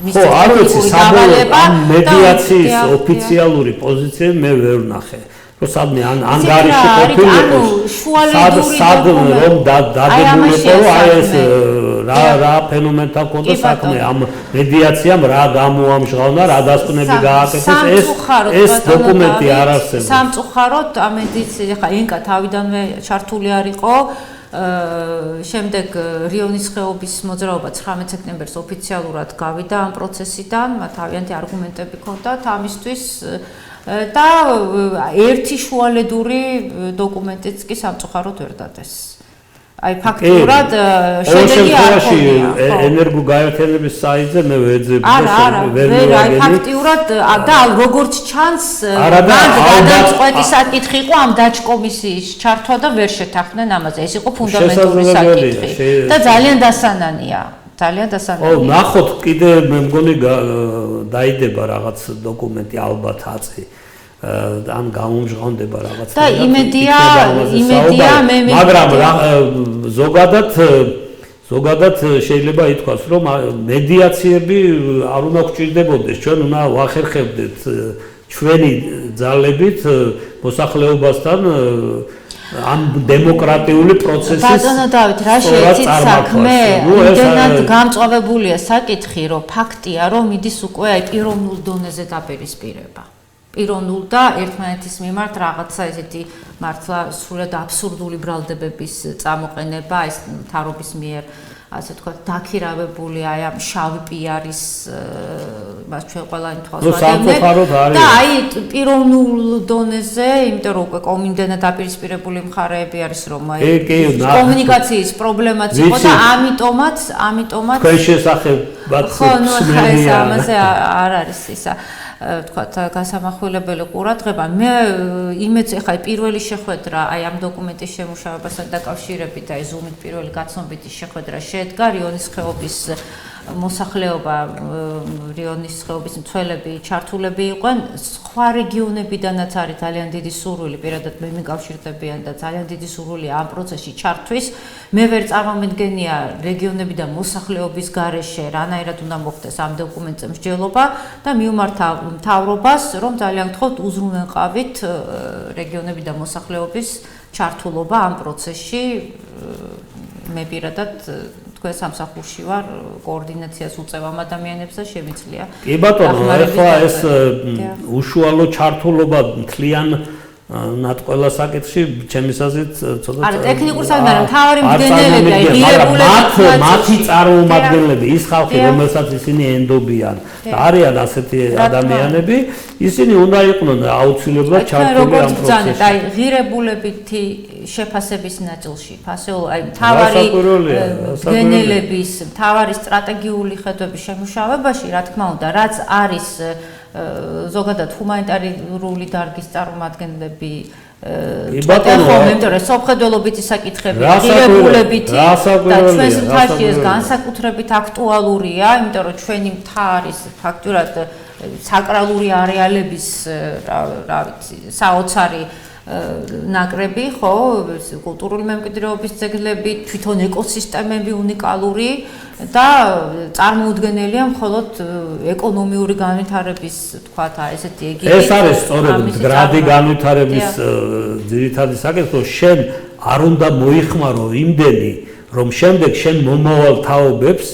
მის ტექნიკური დავალება მედიაციის ოფიციალური პოზიცია მე ვერ ვნახე რომ სადმე ანგარიში ყოფილიყო სად რომ დადებულიყო აი ეს რა ფენომენთა ჰქონდა საქმე ამ მედიაციამ რა გამოამჟღავნა რა დასკვნები გააკეთეს ეს დოკუმენტი არ არსებობს სამწუხაროდ ამ მედიცინაში ხა ენკა თავიდანვე ჩართული არ იყო შემდეგ რიონის ხეობის მოძრაობა 19 სექტემბერს ოფიციალურად გავიდა ამ პროცესიდან მათ თავიანთი არგუმენტები ჰქონდათ ამისთვის და ერთი შუალედური დოკუმენტიც კი სამწუხაროდ ვერ დადეს აი ფაქტურად შედეგი არ ქონია ენერგო გაერთიანების საიტზე მე ვეძებ ვერ აი ფაქტურად და როგორც ჩანს გადაწყვეტი საკითხი იყო ამ დაჯკომისიის ჩართვა და ვერ შეთანხმდნენ ამაზე ეს იყო ფუნდამენტური საკითხი და ძალიან დასანანია ო ნახოთ კიდე მე მგონი დაიდება რაღაც დოკუმენტი ალბათ აწი ან გამომჟღავნდება რაღაც და იმედია მე მაგრამ ზოგადად შეიძლება ითქვას რომ მედიაციები არ უნდა გჭირდებოდეს ჩვენ უნდა ვახერხებდეთ ჩვენი ძალებით მოსახლეობასთან ამ დემოკრატიული პროცესის ბატონო დავით რა შეიცით საქმე იმდენად გამწვავებულია საკითხი რომ ფაქტია რომ მიდის უკვე აი პიროვნულ დონეზე დაპირისპირება პიროვნულ და ერთმანეთის მიმართ რაღაცა ესეთი მართლა სრულად აბსურდული ბრალდებების წამოყენება ეს თავრობის მიერ ასე ვთქვათ დაქირავებული აი ამ შავი პიარის მას ჩვენ ყველანი თვალს ვაგებთ და აი პიროვნულ დონეზე იმიტომ რომ უკვე კომიმდენად დაპირისპირებული მხარეები არის რომ აი კომუნიკაციის პრობლემაც იყო და ამიტომაც თქვენ შესახებაც ეს ამაზე არ არის ისა ვთქვათ გასამახვილებელი ყურადღება მე იმეც ახლა პირველი შეხვედრა აი ამ დოკუმენტის შემუშავებასთან დაკავშირებით აი ზუმით პირველი გაცნობიტი შეხვედრა შედგა რიონის ხეობის მოსახლეობა რიონის ხეობის მცველები ჩართულები იყვნენ სხვა რეგიონებიდანაც არის ძალიან დიდი სურვილი პირადად მე მიკავშირდებიან და ძალიან დიდი სურვილია ამ პროცესში ჩართვის მე ვერ წარმომედგენია რეგიონებიდან მოსახლეობის გარეშე რანაირად უნდა მოხდეს ამ დოკუმენტზე მსჯელობა და მივმართავ მთავრობას რომ ძალიან გთხოვთ უზრუნველყავით რეგიონებიდან მოსახლეობის ჩართულობა ამ პროცესში მე პირადად თქვენ სამსახურში ვარ კოორდინაციას უწევ ამ ადამიანებს და შემიძლია კი ბატონო ახლა ეს უშუალო ჩართულობა მთლიან ნათ ყველა საკითხში ჩემის აზრით ცოტა არა ტექნიკურ საქმე არა მთავარი მდგენელები აი ღირებულები მათი წარმომადგენლები ის ხალხი რომელსაც ისინი ენდობიან და არიან ასეთი ადამიანები ისინი უნდა იყვნენ აუცილებლად ჩართული ამ პროცესში აი ღირებულებითი შეფასების ნაწილში ფასეულ აი მთავარი მდგენელების მთავარი სტრატეგიული ხედვების შემუშავებაში რა თქმა უნდა რაც არის ზოგადად ჰუმანიტარული დარგის წარმომადგენლები ბატონო, იმიტომ რომ სამხედროებითი საკითხები, ღირებულებითი და ჩვენს მთაში ეს განსაკუთრებით აქტუალურია, იმიტომ რომ ჩვენი მთა არის ფაქტურად საკრალური არეალების რა ვიცი, საოცარი ნაკრები, ხო, კულტურული მემკვიდრეობის ძეგლები, თვითონ ეკოსისტემები უნიკალური და წარმოუდგენელია მხოლოდ ეკონომიური განვითარების, თქვათ, ესეთი ეგეთი. ეს არის სწორედ მდგრადი განვითარების ძირითადი საკითხი, შენ არ უნდა მოიხმარო იმდენი, რომ შემდეგ შენ მომავალ თაობებს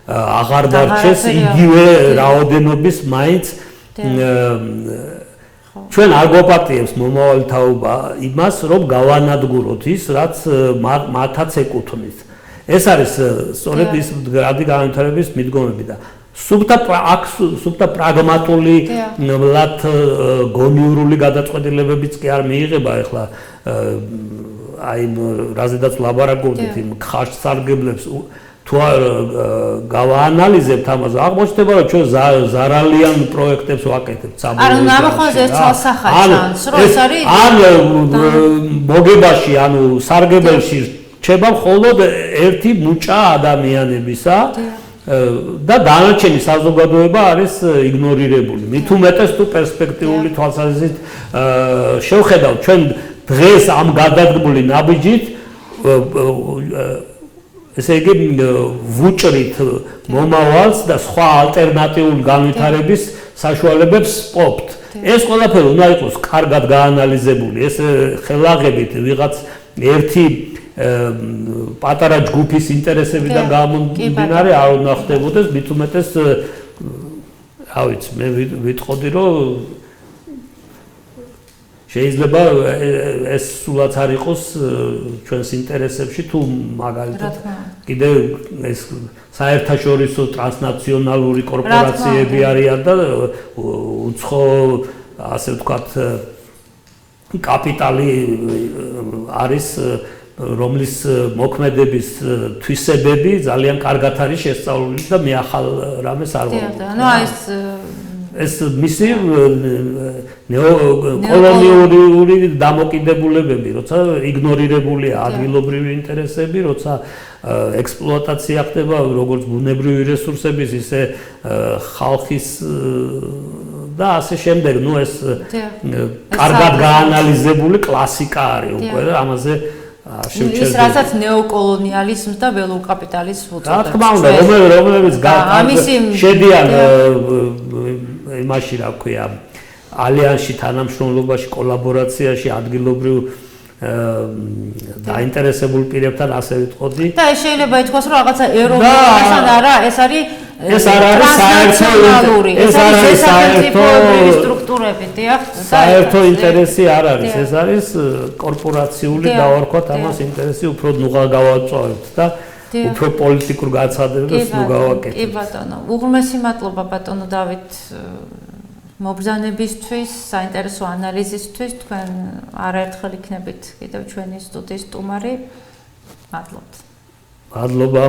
აღარ დარჩეს იგივე რაოდენობის მაინც ჩვენ არ გვაპატიებს მომავალი თაობა იმას, რომ გავანადგუროთ ის, რაც მათაც ეკუთვნის. ეს არის სწორედ ის მდგრადი განვითარების მიდგომები და სუბტა პრაგმატული გონიურული გადაწყვეტილებებიც კი არ მიიღება ახლა აი რაზედაც ლაბარაკობდით იმ ხარჯსარგებლებს თუ გავაანალიზებთ ამაზე, აღმოჩნდება, რომ ჩვენ ზარალიან პროექტებს ვაკეთებთ საბოლოო. ანუ ნამახოზე ეს ცალსახა ჩანს, რომ ეს არის ან მოგებაში, ანუ სარგებელში რჩება მხოლოდ ერთი მუჭა ადამიანებისა და დანარჩენი საზოგადოება არის იგნორირებული. მით უმეტეს თუ პერსპექტიული თვალსაზრისით შევხედავთ, ჩვენ დღეს ამ გადადგმული ნაბიჯით ესე იგი ვუჭრით მომავალს და სხვა ალტერნატიული განვითარების საშუალებებს პოპთ. ეს ყველაფერი უნდა იყოს კარგად გაანალიზებული. ეს ხელაღებით ვიღაც ერთი პატარა ჯგუფის ინტერესებიდან გამომდინარე არ უნდა ხდებოდეს, მით უმეტეს რა ვიცი, მე ვიტყოდი, რომ შეიძლება ეს სულაც არ იყოს ჩვენს ინტერესებში თუ მაგალითად კიდე ეს საერთაშორისო ტრანსნაციონალური კორპორაციები არიან და უცხო ასე ვთქვათ კაპიტალი არის რომლის მოქმედების თვისებები ძალიან კარგად არის შესწავლილი და მე ახალ რამეს არ ვამბობ. ანუ ეს მისი კოლონიური დამოკიდებულებები, როცა იგნორირებულია ადგილობრივი ინტერესები, როცა ექსპლუატაცია ხდება როგორც ბუნებრივი რესურსების, ისე ხალხის და ასე შემდეგ. ნუ ეს კარგად გაანალიზებული კლასიკა არის უკვე და ამაზე ის რასაც ნეოკოლონიალიზმს და ველოკაპიტალიზმს უწოდებთ. რა თქმა უნდა, რომლებიც შედიან იმაში, რა ქვია, ალიანსში, თანამშრომლობაში, კოლაბორაციაში, ადგილობრივ დაინტერესებულ პირებთან ასე ვიტყოდი. და ეს შეიძლება ითქვას, რომ რაღაცა ეროვნულობასთან არა, ეს არის საერთო ეს არის საერთო სტრუქტურები, დიახ. საერთო ინტერესი არ არის, ეს არის კორპორაციული დავარქვათ ამას ინტერესი, უფრო ნუღა გავაწვავებთ და უფრო პოლიტიკურ განცხადებებს ნუ გავაკეთებთ. კი ბატონო, უღრმესი მადლობა ბატონო დავით მობრძანებისთვის, საინტერესო ანალიზისთვის, თქვენ არაერთხელ იქნებით კიდევ ჩვენი სტუდიის სტუმარი. მადლობთ. მადლობა.